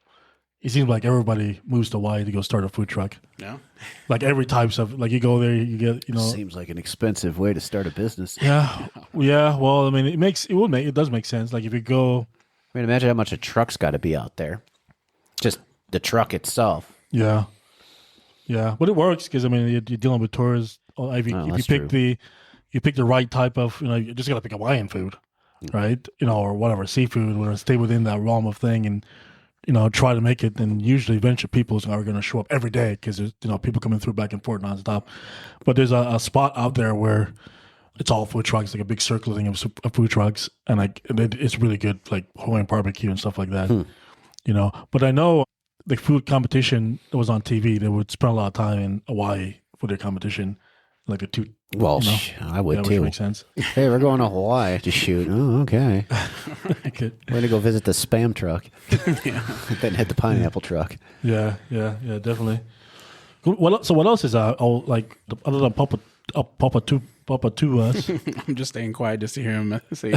It seems like everybody moves to Hawaii to go start a food truck. No? Like every types of, like you go there, you get, you know. Seems like an expensive way to start a business. Yeah. Well, I mean, it does make sense. Like if you go. I mean, imagine how much a truck's got to be out there. Just the truck itself. Yeah. But it works because, I mean, you're dealing with tourists. If you pick the right type of, you know, you just got to pick Hawaiian food, right? You know, or whatever, seafood, or stay within that realm of thing and, you know, try to make it. Then usually eventually people are going to show up every day because there's, you know, people coming through back and forth nonstop. But there's a spot out there where it's all food trucks, like a big circle thing of food trucks. And like, it's really good, like Hawaiian barbecue and stuff like that, you know. But I know the food competition that was on TV, they would spend a lot of time in Hawaii for their competition. Like the two. Well, you know? I would Which too. makes sense. Hey, we're going to Hawaii to shoot. Oh, okay. We're going to go visit the Spam truck. Then hit the pineapple truck. Yeah, definitely. So what else is like other than Papa to us? I'm just staying quiet just to hear him say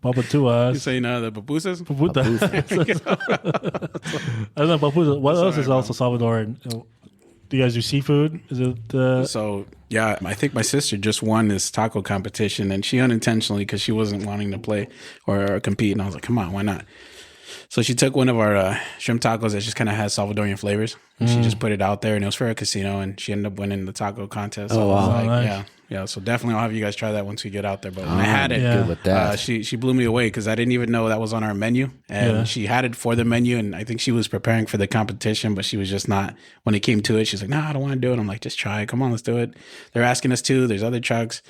Papa to us. You saying the pupusas? I don't know, Papusa. What else is also Salvadoran? Do you guys do seafood? Is it? So yeah, I think my sister just won this taco competition, and she unintentionally, because she wasn't wanting to play or compete, and I was like, come on, why not? So she took one of our shrimp tacos that just kind of has Salvadorian flavors. And she just put it out there, and it was for a casino, and she ended up winning the taco contest. So wow. I was like, Nice. yeah. So definitely I'll have you guys try that once we get out there. But when I had it, Good with that. she blew me away because I didn't even know that was on our menu. And she had it for the menu, and I think she was preparing for the competition, but she was just not, when it came to it, she's like, nah, I don't want to do it. I'm like, just try it. Come on, let's do it. They're asking us to. There's other trucks.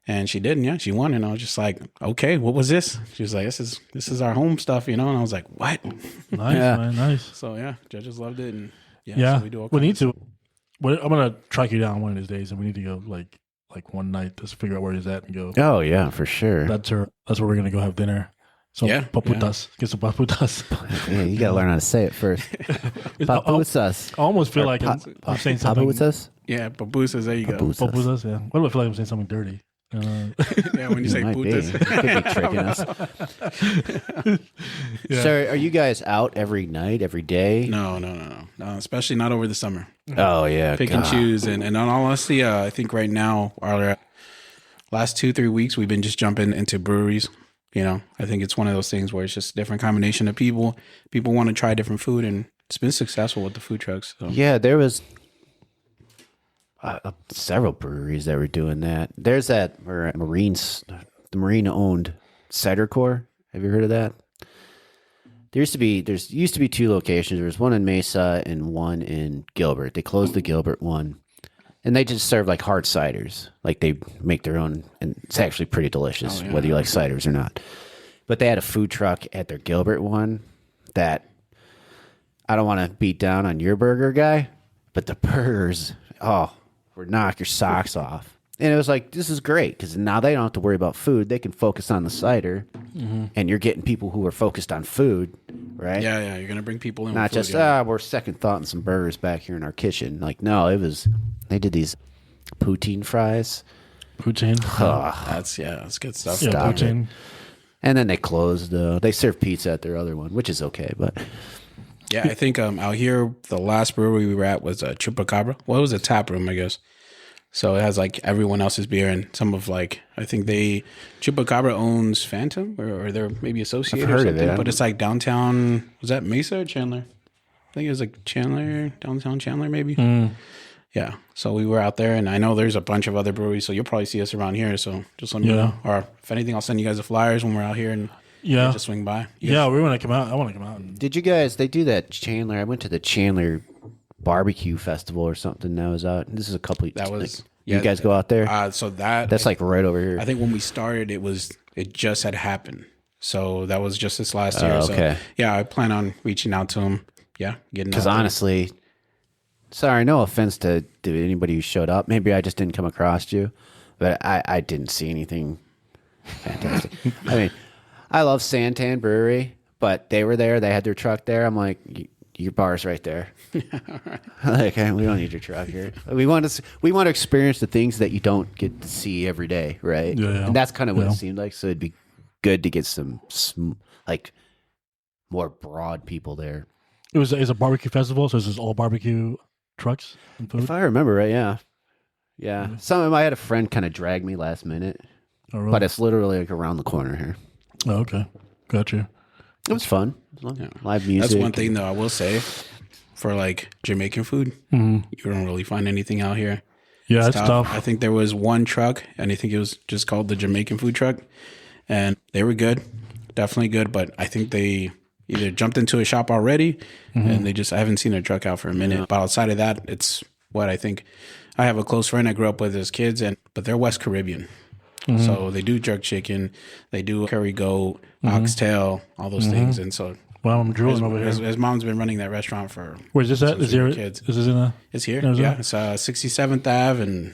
And she did, and yeah, she won. And I was just like, okay, what was this? She was like, this is our home stuff, you know? And I was like, what? Nice, man, nice. So yeah, judges loved it. And Yeah, so we do all we need kinds. to. I'm gonna track you down one of these days, and we need to go like one night just figure out where he's at and go. Oh, yeah, for sure. That's where we're gonna go have dinner. So paputas, get some paputas. Yeah, you got to learn how to say it first. Papusas. I almost feel like I'm saying something. Papusas? Yeah, pupusas, there you go. Papusas, yeah. Why do I feel like I'm saying something dirty? Yeah, when you say Might be. putas. It could be tricking us. Yeah. So are you guys out every night, every day? No, especially not over the summer. Oh, yeah. Pick and choose. And in all honesty, I think right now, our last 2-3 weeks, we've been just jumping into breweries. You know, I think it's one of those things where it's just a different combination of people. People want to try different food, and it's been successful with the food trucks. So. Yeah, there was several breweries that were doing that. There's that the Marine-owned Cider Corps. Have you heard of that? There used to be 2 locations. There was one in Mesa and one in Gilbert. They closed the Gilbert one, and they just serve like hard ciders. Like they make their own, and it's actually pretty delicious, whether you like ciders or not. But they had a food truck at their Gilbert one that I don't want to beat down on your burger guy, but the burgers, would knock your socks off. And it was like, this is great because now they don't have to worry about food. They can focus on the cider, and you're getting people who are focused on food, right? Yeah, you're gonna bring people in. Not with food, just we're second thought and some burgers back here in our kitchen. Like, no, they did these poutine fries. Poutine. That's good stuff. Yeah, Stop poutine. And then they closed. They serve pizza at their other one, which is okay. But Yeah, I think out here, the last brewery we were at was Chupacabra. Well, it was a tap room, I guess. So it has like everyone else's beer and some of like, I think Chupacabra owns Phantom or they're maybe associated I've heard or of something. it. But it's like downtown, was that Mesa or Chandler? I think it was like Chandler, downtown Chandler maybe. Yeah. So we were out there and I know there's a bunch of other breweries. So you'll probably see us around here. So just let me know. Or if anything, I'll send you guys the flyers when we're out here and just swing by. We want to come out. I want to come out. Did you guys? They do that Chandler. I went to the Chandler barbecue festival or something. That was out. This is a couple. That was. You guys go out there? So that's like right over here. I think when we started, it just had happened. So that was just this last year. Okay. So yeah, I plan on reaching out to him. Yeah, getting. Because honestly, sorry, no offense to anybody who showed up. Maybe I just didn't come across you, but I didn't see anything fantastic. I mean, I love Santan Brewery, but they were there. They had their truck there. I'm like, your bar's right there. Like, hey, we don't need your truck here. We want to experience the things that you don't get to see every day, right? Yeah. And that's kind of what it seemed like. So it'd be good to get some like more broad people there. It's a barbecue festival, so this is all barbecue trucks and food. If I remember right, yeah. I had a friend kind of drag me last minute, really? But it's literally like around the corner here. Oh, okay, gotcha. It was fun. Live music. That's one thing though I will say for like Jamaican food, you don't really find anything out here. Yeah, it's tough. I think there was one truck, and I think it was just called the Jamaican food truck, and they were good, definitely good. But I think they either jumped into a shop already, and I haven't seen their truck out for a minute. But outside of that, it's what I think. I have a close friend I grew up with as kids, but they're West Caribbean. So they do jerk chicken, they do curry goat, oxtail, all those things. And so, well, I'm drooling over here. His mom's been running that restaurant for. Where's this at? Is here? Kids. Is this in a? It's here. Arizona? Yeah, it's 67th Ave and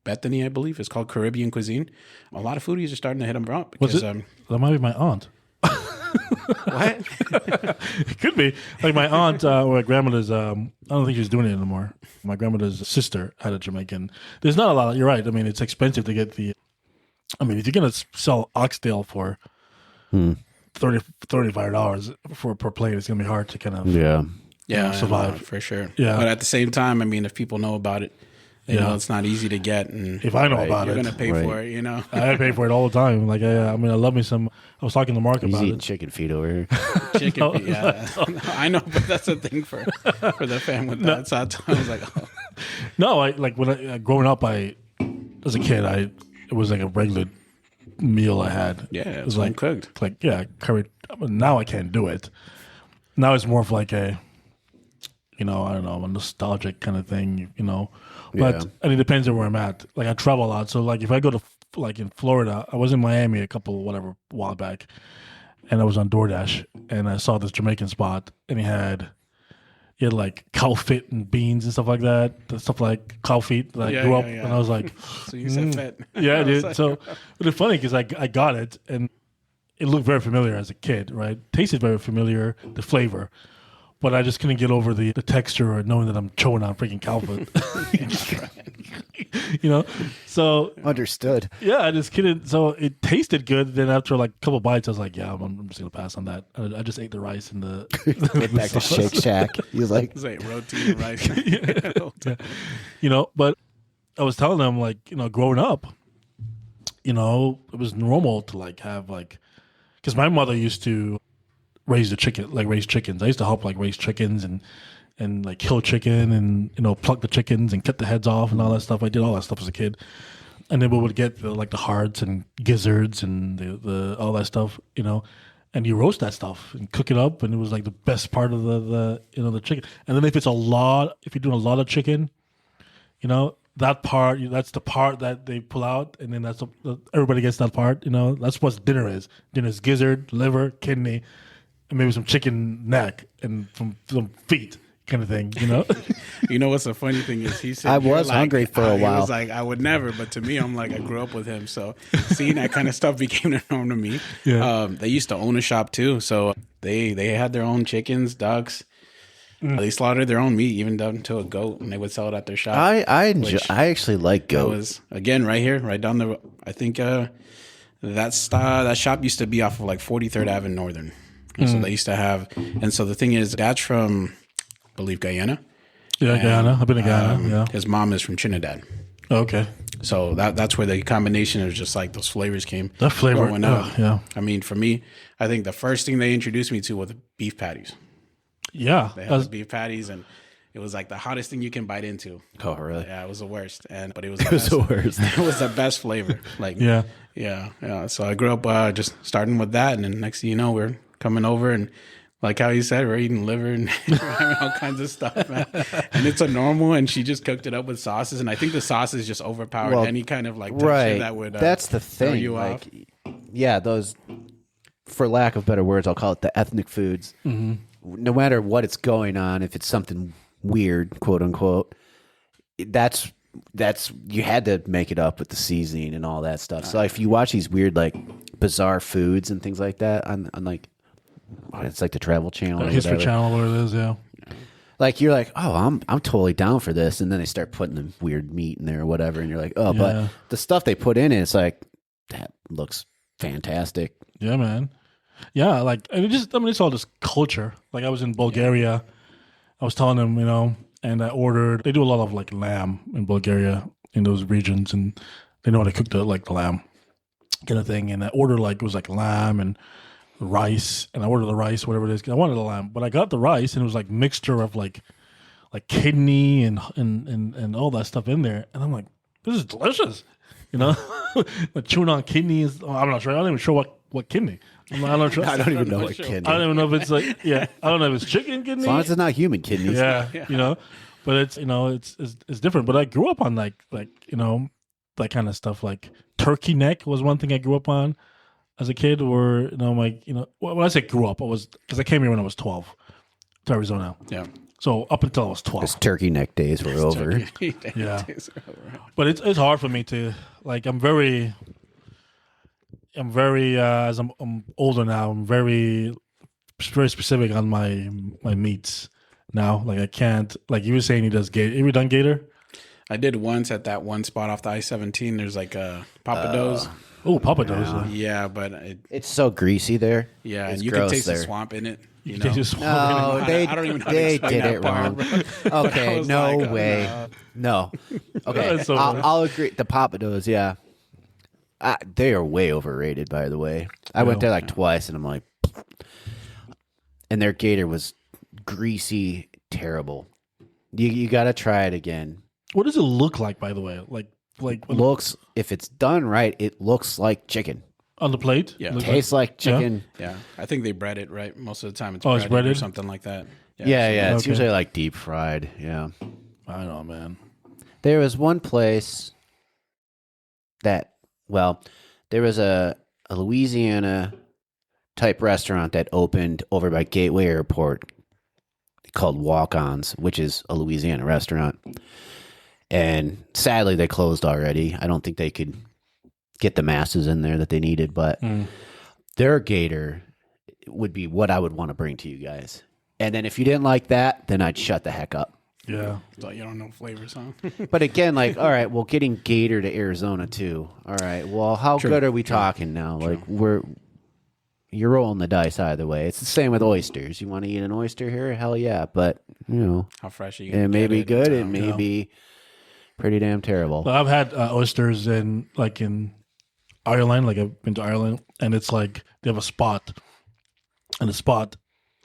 Bethany, I believe. It's called Caribbean Cuisine. A lot of foodies are starting to hit them up because that might be my aunt. What? It could be like my aunt or my grandmother's. I don't think she's doing it anymore. My grandmother's sister had a Jamaican. There's not a lot. You're right. I mean, it's expensive to get the. I mean, if you're gonna sell oxtail for $35 per plate, it's gonna be hard to kind of survive for sure. Yeah, but at the same time, I mean, if people know about it, you know it's not easy to get. And if I know about you're it, gonna pay for it. You know, I pay for it all the time. Like I mean, I love me some. I was talking to Mark about eating it. chicken feet over here. Chicken feet. Yeah, I know, but that's a thing for the fan with that. So I was like, oh. No, when growing up, as a kid, it was like a regular meal I had. Yeah, it was like cooked. Curry. Now I can't do it. Now it's more of like a, I don't know, a nostalgic kind of thing, But and it depends on where I'm at. Like I travel a lot, so like if I go to in Florida, I was in Miami a while back, and I was on DoorDash, and I saw this Jamaican spot, and he had like cow feet and beans and stuff like that. The stuff like cow feet that I grew up, and I was like, so you said fat. Yeah, dude. Like, so but it's funny because I got it, and it looked very familiar as a kid, right? Tasted very familiar, the flavor. But I just couldn't get over the texture or knowing that I'm chewing on freaking cow foot. So Understood. Yeah, I just couldn't. So it tasted good. Then after like a couple bites, I was like, yeah, I'm just gonna pass on that. I just ate the rice and the. Went back to Shake Shack. He was like, it's like roti and rice. But I was telling them growing up, it was normal to have because my mother used to raise chickens. I used to help raise chickens and kill chicken and pluck the chickens and cut the heads off and all that stuff. I did all that stuff as a kid, and then we would get the hearts and gizzards and the all that stuff, and you roast that stuff and cook it up, and it was like the best part of the chicken. And then if you're doing a lot of chicken, that part, that's the part that they pull out, and then everybody gets that part. That's what dinner is. Dinner is gizzard, liver, kidney, and maybe some chicken neck and some feet, kind of thing. You know what's the funny thing is he said I was hungry for a while. He was like, I would never, but to me, I'm like, I grew up with him, so seeing that kind of stuff became the norm to me. Yeah. They used to own a shop too, so they had their own chickens, ducks. They slaughtered their own meat, even down to a goat, and they would sell it at their shop. I actually like goat. That was again right here, right down the. I think that shop used to be off of 43rd Ave in Northern. And so they used to have, and so the thing is, Dad's from, I believe, Guyana. Yeah, Guyana. I've been to Guyana. Yeah. His mom is from Trinidad. Okay. So that's where the combination of just like those flavors came. That flavor, growing up. yeah. I mean, for me, I think the first thing they introduced me to was the beef patties. Yeah. They had the beef patties, and it was like the hottest thing you can bite into. Oh, really? Yeah, it was the worst, but it was The worst. It was the best flavor. Like, yeah. So I grew up just starting with that, and then next thing you know, we're coming over and. Like how you said, we're eating liver and having all kinds of stuff, man. And it's a normal, and she just cooked it up with sauces. And I think the sauces just overpowered any kind of like texture that would that's the throw thing. you off. Yeah, those, for lack of better words, I'll call it the ethnic foods. Mm-hmm. No matter what it's going on, if it's something weird, quote unquote, that's you had to make it up with the seasoning and all that stuff. So if you watch these weird like bizarre foods and things like that on like. It's like the Travel Channel, or History whatever. Channel, what it is, yeah. Like you're like, oh, I'm totally down for this, and then they start putting the weird meat in there or whatever, and you're like, oh, but the stuff they put in it's like that looks fantastic. Yeah, man. Yeah, like and it's all this culture. Like I was in Bulgaria, I was telling them, and I ordered. They do a lot of like lamb in Bulgaria in those regions, and they know how to cook the lamb kind of thing. And I ordered it was like lamb and rice, and I ordered the rice, whatever it is. I wanted the lamb, but I got the rice, and it was like mixture of like kidney and all that stuff in there, and I'm like, this is delicious, Like chewing on kidneys. I'm not sure. I'm not even sure what kidney. I'm not sure. I don't even know what kidney. I don't even know if it's like I don't know if it's chicken kidney. As long as it's not human kidneys. Yeah. But it's it's different. But I grew up on that kind of stuff. Like turkey neck was one thing I grew up on. As a kid, or when I say grew up, I was because I came here when I was 12 to Arizona. Yeah. So up until I was 12, Those turkey neck days were over. Yeah. But it's hard for me to like. I'm very as I'm older now. I'm very specific on my meats now. Like I can't. Like you were saying, he does gator. Have you done gator? I did once at that one spot off the I-17. There's like a Papados. Oh, Papados. Yeah, but it's so greasy there. Yeah, it's and you can taste the swamp in it. You can taste the swamp No, in it. I don't even know how to they explain did that it part, wrong. Okay, no way. No. Okay, That's so I'll agree. The Papados, yeah. They are way overrated, by the way. I went there like twice, and I'm like... And their gator was greasy, terrible. You got to try it again. What does it look like, by the way? Like looks, if it's done right, it looks like chicken. on the plate? Yeah. Tastes like chicken. Yeah, I think they bread it right most of the time. It's it's breaded or breaded? something like that. Yeah. It's Okay. usually like deep fried. Yeah. I don't know, man. There was one place that, there was a Louisiana type restaurant that opened over by Gateway Airport called Walk-Ons, which is a Louisiana restaurant. And sadly, they closed already. I don't think they could get the masses in there that they needed, but their gator would be what I would want to bring to you guys. And then if you didn't like that, then I'd shut the heck up. Yeah. So you don't know flavors, huh? But again, like, all right, well, getting gator to Arizona too. All right, well, how good are we talking now? Like, you're rolling the dice either way. It's the same with oysters. You want to eat an oyster here? Hell yeah. But, How fresh are you? it may be good. It may be pretty damn terrible. Well, I've had oysters in Ireland. Like I've been to Ireland, and it's like they have a spot, and the spot,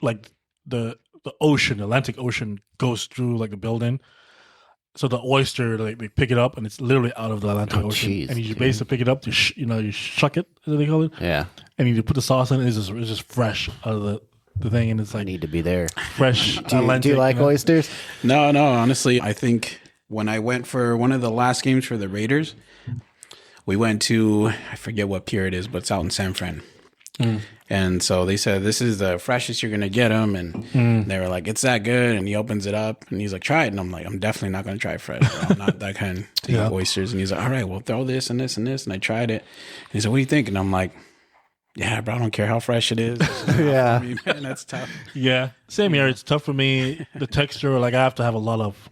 like the ocean, Atlantic Ocean, goes through like the building. So the oyster, like they pick it up, and it's literally out of the Atlantic Ocean. Jeez, and you basically pick it up, you shuck it, as they call it, Yeah, and you put the sauce in it. It's just fresh out of the thing, and it's I like need to be there. fresh. Atlantic, Do you like oysters? No. Honestly, I think when I went for one of the last games for the Raiders, we went to, I forget what pier it is, but it's out in San Fran. And so they said, this is the freshest you're going to get them. And they were like, it's that good. And he opens it up and he's like, try it. And I'm like, I'm definitely not going to try it fresh. Bro. I'm not that kind to eat oysters. And he's like, all right, well, throw this and this and this. And I tried it. And he said, what do you think? And I'm like, yeah, bro, I don't care how fresh it is. Yeah. For me, man, that's tough. Yeah, same here. It's tough for me. The texture, like I have to have a lot of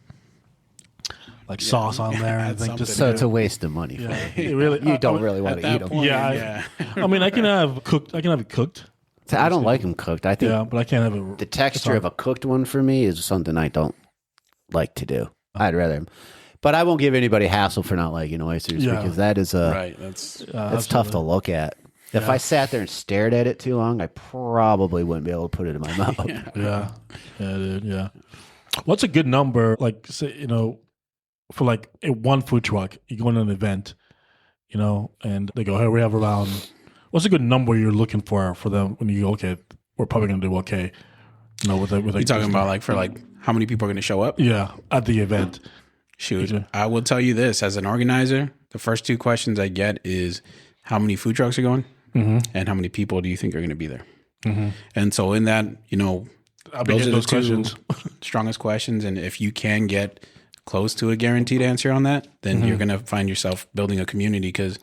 sauce on there. I think just So it's a waste of money. yeah, it really. You don't really want to eat them. Yeah, I mean, I can have it cooked. I don't like them cooked. I think Yeah, but I can't have it. the texture of a cooked one for me is something I don't like to do. I'd rather But I won't give anybody hassle for not liking oysters because that is Right. that's tough to look at. If I sat there and stared at it too long, I probably wouldn't be able to put it in my mouth. Yeah, dude. Yeah. What's a good number? Like, say, for like a one food truck, you go in an event, and they go, hey, we have around. What's a good number you're looking for them when you go, okay, we're probably going to do okay. With you talking about like for like how many people are going to show up? Yeah, at the event. Shoot, I will tell you this as an organizer, the first 2 questions I get is how many food trucks are going and how many people do you think are going to be there? Mm-hmm. And so in that, those are those questions, strongest questions. And if you can get close to a guaranteed answer on that, then you're going to find yourself building a community because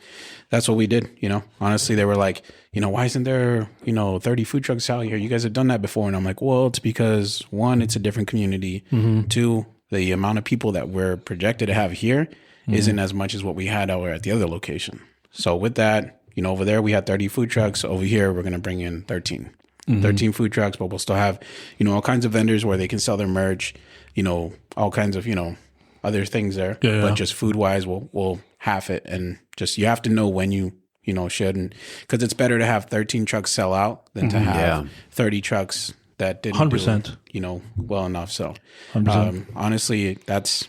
that's what we did. Honestly, they were like, why isn't there, 30 food trucks out here? You guys have done that before. And I'm like, well, it's because 1, it's a different community. 2, the amount of people that we're projected to have here isn't as much as what we had over at the other location. So with that, over there, we had 30 food trucks. Over here, we're going to bring in 13. 13 food trucks, but we'll still have, all kinds of vendors where they can sell their merch, all kinds of, other things there. But just food wise, we'll half it. And just, you have to know when you should. And because it's better to have 13 trucks sell out than to have 30 trucks that didn't 100%. do, well enough. So 100%. Honestly, that's,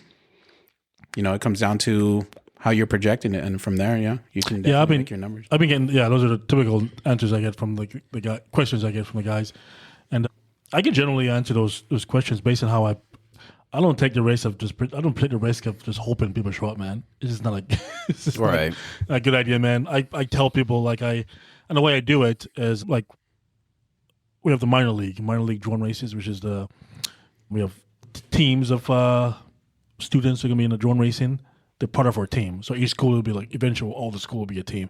it comes down to how you're projecting it. And from there, you can definitely make your numbers. I've been getting, those are the typical answers I get from the guy, questions I get from the guys. And I can generally answer those questions based on how I don't take the risk of I don't take the risk of just hoping people show up, man. It's just not it's just not a good idea, man. I tell people and the way I do it is like, we have the minor league drone races, which is we have teams of students who are going to be in the drone racing. They're part of our team. So each school will be like, eventually all the school will be a team.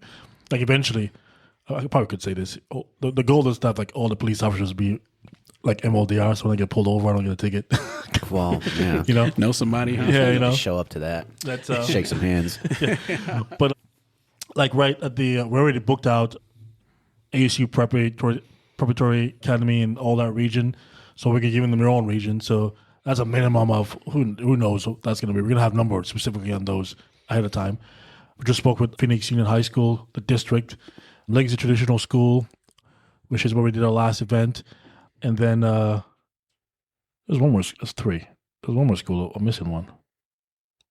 Like eventually, I probably could say this. The goal is that like all the police officers be like MLDR, so when they get pulled over, I don't get a ticket. Well, yeah. Know somebody, huh? Yeah, Show up to that. That's shake some hands. But like right at we're already booked out ASU Preparatory Academy and all that region, so we can give them their own region. So that's a minimum of who knows what that's going to be. We're going to have numbers specifically on those ahead of time. We just spoke with Phoenix Union High School, the district, Legacy Traditional School, which is where we did our last event. And then there's one more. There's 3. There's one more school. I'm missing one.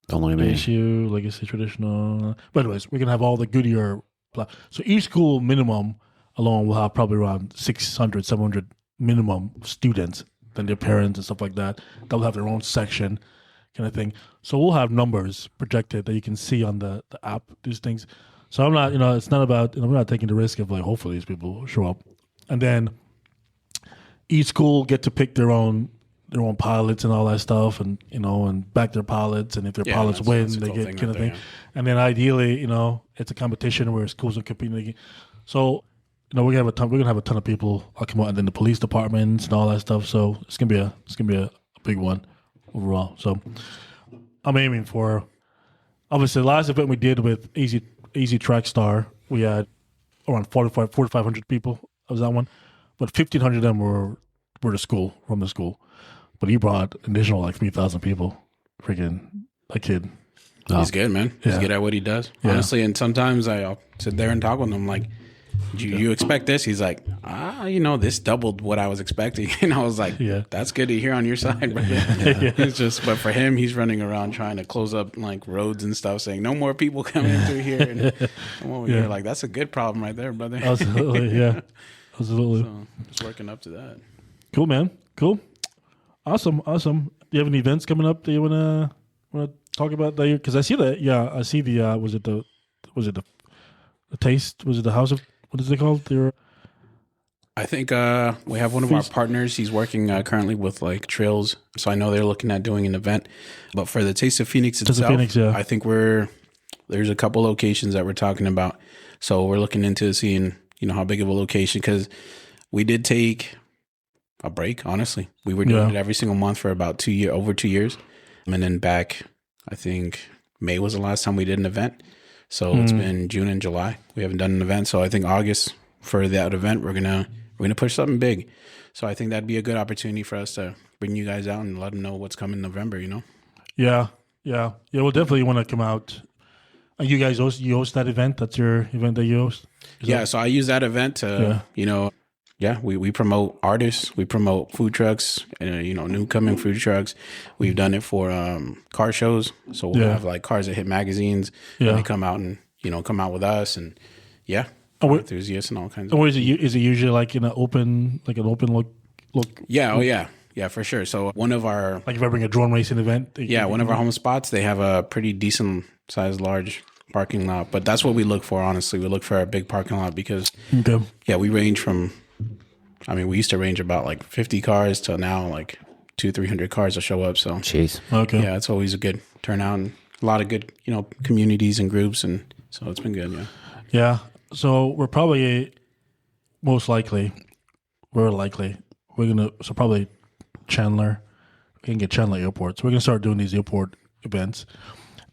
Don't look at me. ASU, Legacy Traditional. But anyways, we're going to have all the Goodyear. So each school minimum alone will have probably around 600, 700 minimum students, then their parents and stuff like that. They'll have their own section kind of thing. So we'll have numbers projected that you can see on the app, these things. So I'm not, it's not about, we're not taking the risk of like, hopefully these people show up. And then each school get to pick their own pilots and all that stuff, and and back their pilots, and if their pilots win, they get kind of thing. And then ideally, it's a competition where schools are competing. So, we're gonna have a ton of people come out, and then the police departments and all that stuff. So it's gonna be a big one overall. So I'm aiming for, obviously, the last event we did with Easy Track Star, we had around 4,500 people. That was that one. But 1,500 of them were from the school. But he brought an additional like 3,000 people. Freaking a kid. He's good, man. He's good at what he does. Yeah. Honestly, and sometimes I'll sit there and talk with him like, you expect this? He's like, this doubled what I was expecting. And I was like, that's good to hear on your side, brother. It's but for him, he's running around trying to close up like roads and stuff, saying no more people coming through here. And I'm over here like, that's a good problem right there, brother. Absolutely, yeah. Absolutely. So it's working up to that. Cool, man. Cool. Awesome. Do you have any events coming up that you wanna talk about that year? Because I see that. Yeah, I see the. Was it the taste? Was it the house of? What is it called? I think we have one of our partners. He's working currently with like Trails, so I know they're looking at doing an event. But for the Taste of Phoenix itself, I think there's a couple locations that we're talking about. So we're looking into seeing how big of a location, because we did take a break. Honestly, we were doing it every single month for about over 2 years, and then back, I think May was the last time we did an event. So it's been June and July. We haven't done an event. So I think August for that event, we're gonna push something big. So I think that'd be a good opportunity for us to bring you guys out and let them know what's coming in November. Yeah, Yeah. We'll definitely want to come out. You guys host that event? That's your event that you host? So I use that event to, we promote artists, we promote food trucks, new coming food trucks. We've done it for car shows. So we'll have like Cars That Hit magazines. And they come out and, come out with us and enthusiasts and all kinds of. Or is it usually like in an open look? Yeah. Oh yeah. Yeah, for sure. So one of our... Like if I bring a drone racing event? One of our home spots, they have a pretty decent sized large parking lot. But that's what we look for, honestly. We look for a big parking lot because, we range from... we used to range about like 50 cars to now like 200-300 cars will show up. So, jeez. Okay. Yeah, it's always a good turnout and a lot of good, communities and groups. And so it's been good, yeah. Yeah. So we're probably, probably Chandler. We can get Chandler Airport. So we're going to start doing these airport events.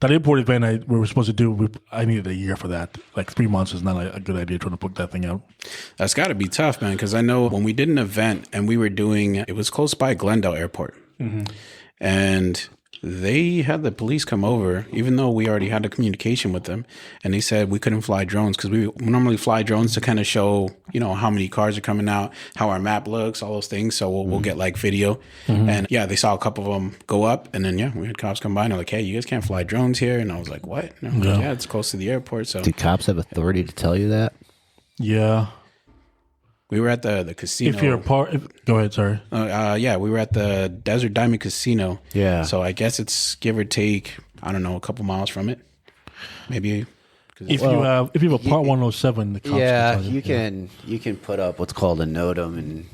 That airport event we were supposed to do, I needed a year for that. Like 3 months is not a good idea trying to book that thing out. That's got to be tough, man, because I know when we did an event and we were doing, it was close by Glendale Airport. Mm-hmm. And they had the police come over, even though we already had a communication with them. And they said we couldn't fly drones because we normally fly drones to kind of show, how many cars are coming out, how our map looks, all those things. So we'll get like video. Mm-hmm. And they saw a couple of them go up. And then, we had cops come by and they're like, hey, you guys can't fly drones here. And I was like, what? And like, it's close to the airport. So do cops have authority to tell you that? Yeah. We were at the casino. If you're go ahead, sorry. We were at the Desert Diamond Casino. Yeah. So I guess it's give or take, I don't know, a couple miles from it. Maybe. If you have a Part 107, the cops you can put up what's called a NOTAM, and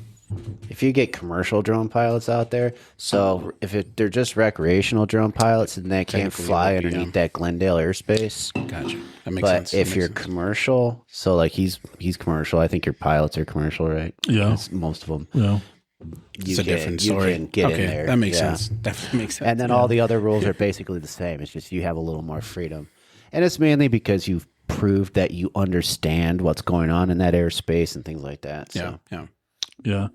if you get commercial drone pilots out there, so they're just recreational drone pilots and they can't fly underneath that Glendale airspace. Gotcha. That makes sense. But if you're commercial, so like he's commercial, I think your pilots are commercial, right? Yeah. That's most of them. Yeah. It's a different story. You can get in there. That makes sense. Definitely makes sense. And then all the other rules are basically the same. It's just you have a little more freedom. And it's mainly because you've proved that you understand what's going on in that airspace and things like that. So. Yeah.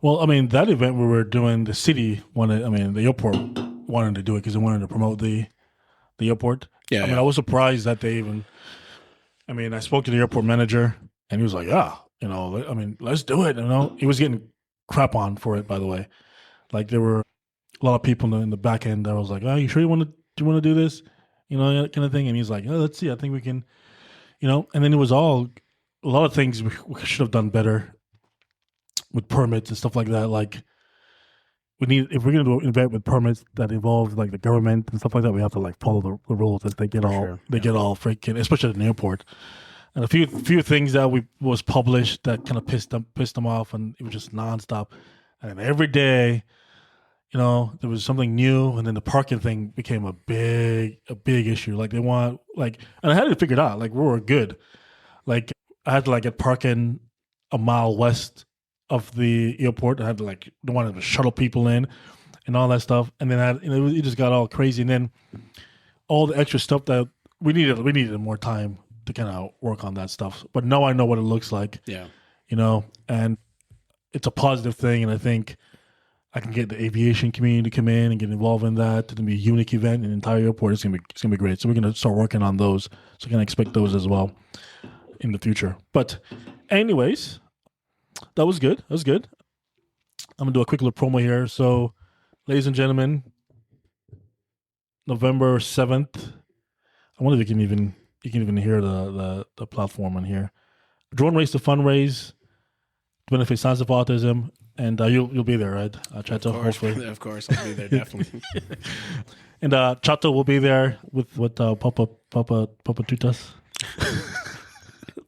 Well, that event we were doing, the city wanted, the airport wanted to do it because they wanted to promote the airport. Yeah. I was surprised that they even, I spoke to the airport manager and he was like, let's do it. He was getting crap on for it, by the way. Like there were a lot of people in the back end that was like, oh, you sure you want to do this? That kind of thing. And he's like, oh, let's see. I think we can, and then it was a lot of things we should have done better with permits and stuff like that. Like if we're going to do an event with permits that involve like the government and stuff like that, we have to like follow the rules as they get all freaking, especially at an airport. And a few things that was published that kind of pissed them off, and it was just nonstop. And every day, there was something new, and then the parking thing became a big issue. Like they want and I had it figured out. Like we were good. Like I had to get parking a mile west of the airport. I had to they wanted to shuttle people in and all that stuff. And then it just got all crazy. And then all the extra stuff that we needed more time to kind of work on that stuff. But now I know what it looks like. Yeah. And it's a positive thing. And I think I can get the aviation community to come in and get involved in that. It's going to be a unique event in the entire airport. It's going to be great. So we're going to start working on those. So you can expect those as well in the future. But anyways, that was good. I'm going to do a quick little promo here. So, ladies and gentlemen, November 7th. I wonder if you can even hear the platform on here. Drone race to fundraise, benefit Sons of Autism, and you'll be there, right, Chato? Of course, I'll be there definitely. And Chato will be there with Papa Tutas.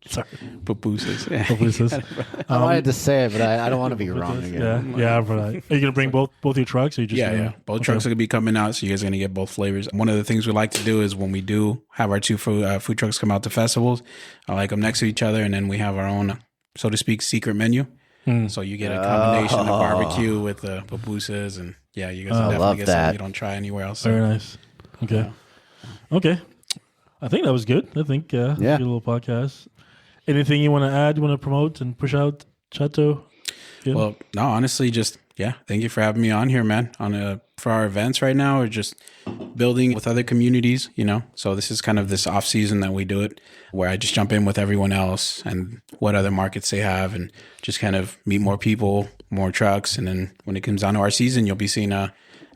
Sorry. Pupusas. I wanted to say it, but I don't want to be wrong again. Yeah. But are you going to bring both your trucks? Or you just Both trucks are going to be coming out, so you guys are going to get both flavors. One of the things we like to do is when we do have our two food trucks come out to festivals, I like them next to each other, and then we have our own, so to speak, secret menu. So you get a combination of barbecue with the pupusas, and you guys will definitely get something you don't try anywhere else. Very nice. Okay. Okay. I think that was good. I think, good little podcast. Anything you want to add, you want to promote and push out, Chato? Yeah. Well, no, honestly, just, thank you for having me on here, man, on for our events right now are just building with other communities, So this is kind of this off season that we do it, where I just jump in with everyone else and what other markets they have, and just kind of meet more people, more trucks, and then when it comes down to our season, you'll be seeing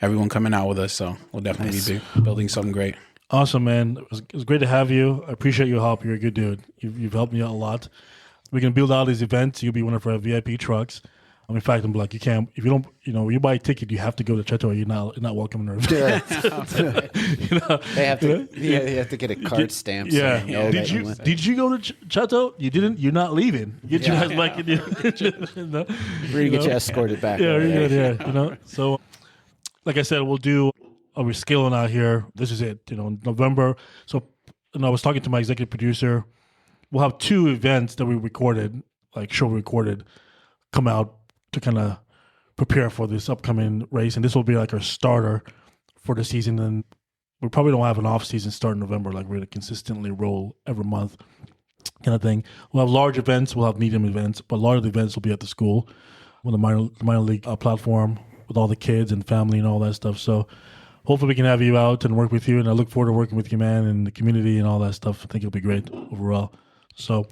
everyone coming out with us. So we'll definitely be building something great. Awesome, man. It was great to have you. I appreciate your help. You're a good dude. You've helped me out a lot. We can build out these events. You'll be one of our VIP trucks. In fact, I'm like, you can't, if you don't, when you buy a ticket, you have to go to Chato, or you're not welcome in our event. They have to, you have to get a card stamp. Yeah. Did you go to Chato? You didn't. You're not leaving. Get your ass back in. We're gonna get you escorted back. Yeah, you're good. Yeah, So, like I said, we'll do. We're scaling out here. This is it. November. So, I was talking to my executive producer. We'll have 2 events that we recorded, come out to kind of prepare for this upcoming race, and this will be like our starter for the season. And we probably don't have an off season start in November, like we're going to consistently roll every month, kind of thing. We'll have large events, we'll have medium events, but a lot of the events will be at the school with the minor league platform with all the kids and family and all that stuff. So hopefully we can have you out and work with you, and I look forward to working with you, man, and the community and all that stuff. I think it'll be great overall. So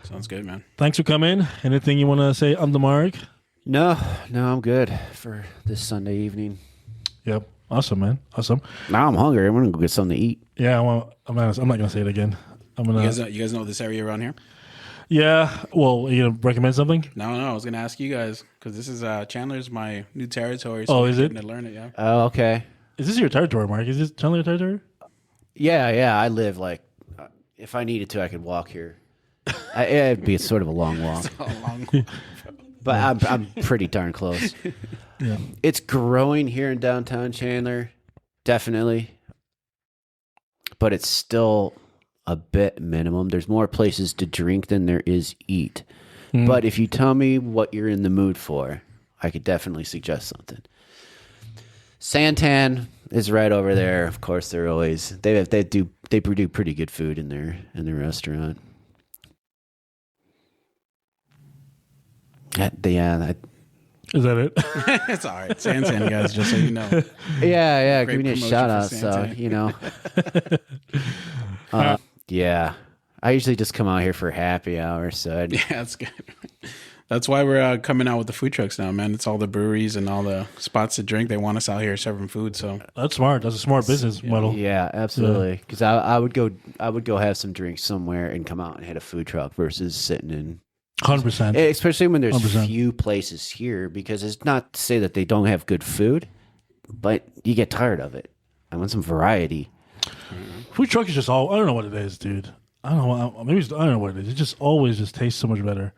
sounds good, man. Thanks for coming. Anything you want to say on the mark? No, I'm good for this Sunday evening. Yep. Awesome, man. Awesome. Now I'm hungry. I'm gonna go get something to eat. Yeah, I'm not gonna say it again. I'm gonna. You guys know this area around here? Yeah. Well, you gonna recommend something? No. I was gonna ask you guys because this is Chandler's my new territory. So is it? To learn it, yeah. Oh, okay. Is this your territory, Mark? Is this Chandler your territory? Yeah. I live if I needed to, I could walk here. It'd be sort of a long walk. It's a long walk. But I'm pretty darn close. Yeah. It's growing here in downtown Chandler, definitely. But it's still a bit minimum. There's more places to drink than there is eat. Mm. But if you tell me what you're in the mood for, I could definitely suggest something. Santan is right over there. Of course, they do pretty good food in their restaurant. Is that it? It's all right. Santan, guys, just so you know. Yeah. Great Give me a shout out. Santan. So, yeah. I usually just come out here for happy hour. So yeah, that's good. That's why we're coming out with the food trucks now, man. It's all the breweries and all the spots to drink. They want us out here serving food. So that's smart. That's a smart business model. Yeah, absolutely. Because I would go have some drinks somewhere and come out and hit a food truck versus sitting in. 100%. Especially when there's 100%. few places here, because it's not to say that they don't have good food, but you get tired of it. I want some variety. Food truck is just I don't know what it is, dude. I don't know. I don't know what it is. It just always just tastes so much better.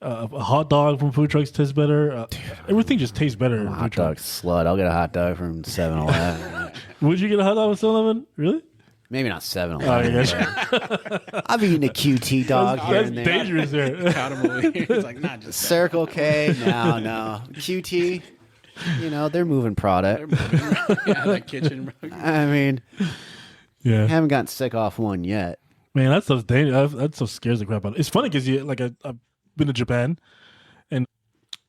A hot dog from food trucks tastes better. Everything just tastes better. I'm a hot dog slut. I'll get a hot dog from 7-Eleven. Would you get a hot dog from 7-Eleven? Really? Maybe not 7-Eleven. I've eaten a QT dog here and there. That's dangerous there. Count 'em over here. It's like, not just Circle K. No. QT. They're moving product. that kitchen. I mean, yeah. I haven't gotten sick off one yet. Man, that stuff's dangerous. That stuff scares the crap out of me. It's funny because I've been to Japan, and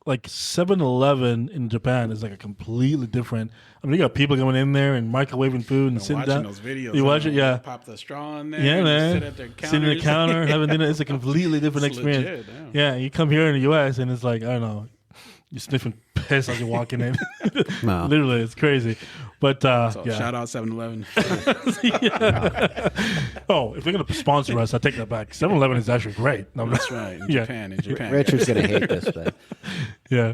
7-Eleven in Japan is a completely different. I mean, you got people going in there and microwaving food and sitting down. Those videos. You watch it, yeah. Pop the straw in there. Yeah, man. Sit at their counters. Sitting at the counter, having dinner. It's a completely different It's experience. legit, yeah, you come here in the U.S. and it's I don't know. You're sniffing piss as you're walking in. No. Literally, it's crazy. But So yeah. shout out 7-Eleven. Yeah. Oh, if they're gonna sponsor us, I take that back. 7-Eleven is actually great. No, That's right. In Japan. Richard's gonna hate this, but yeah.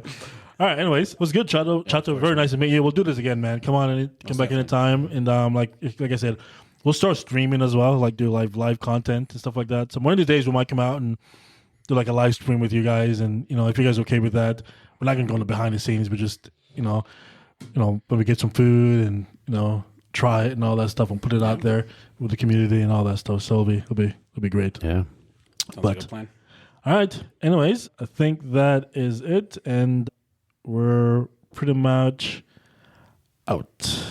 All right. Anyways, it was good, Chato. Chato, very nice to meet you. We'll do this again, man. Come on and come back anytime. And like I said, we'll start streaming as well. Do live content and stuff like that. So one of these days we might come out and do a live stream with you guys. And if you guys are okay with that, we're not gonna go into behind the scenes, but just when we get some food and try it and all that stuff and put it out there with the community and all that stuff. So it'll be great. yeah. Sounds like a plan. All right. Anyways, I think that is it, and we're pretty much out.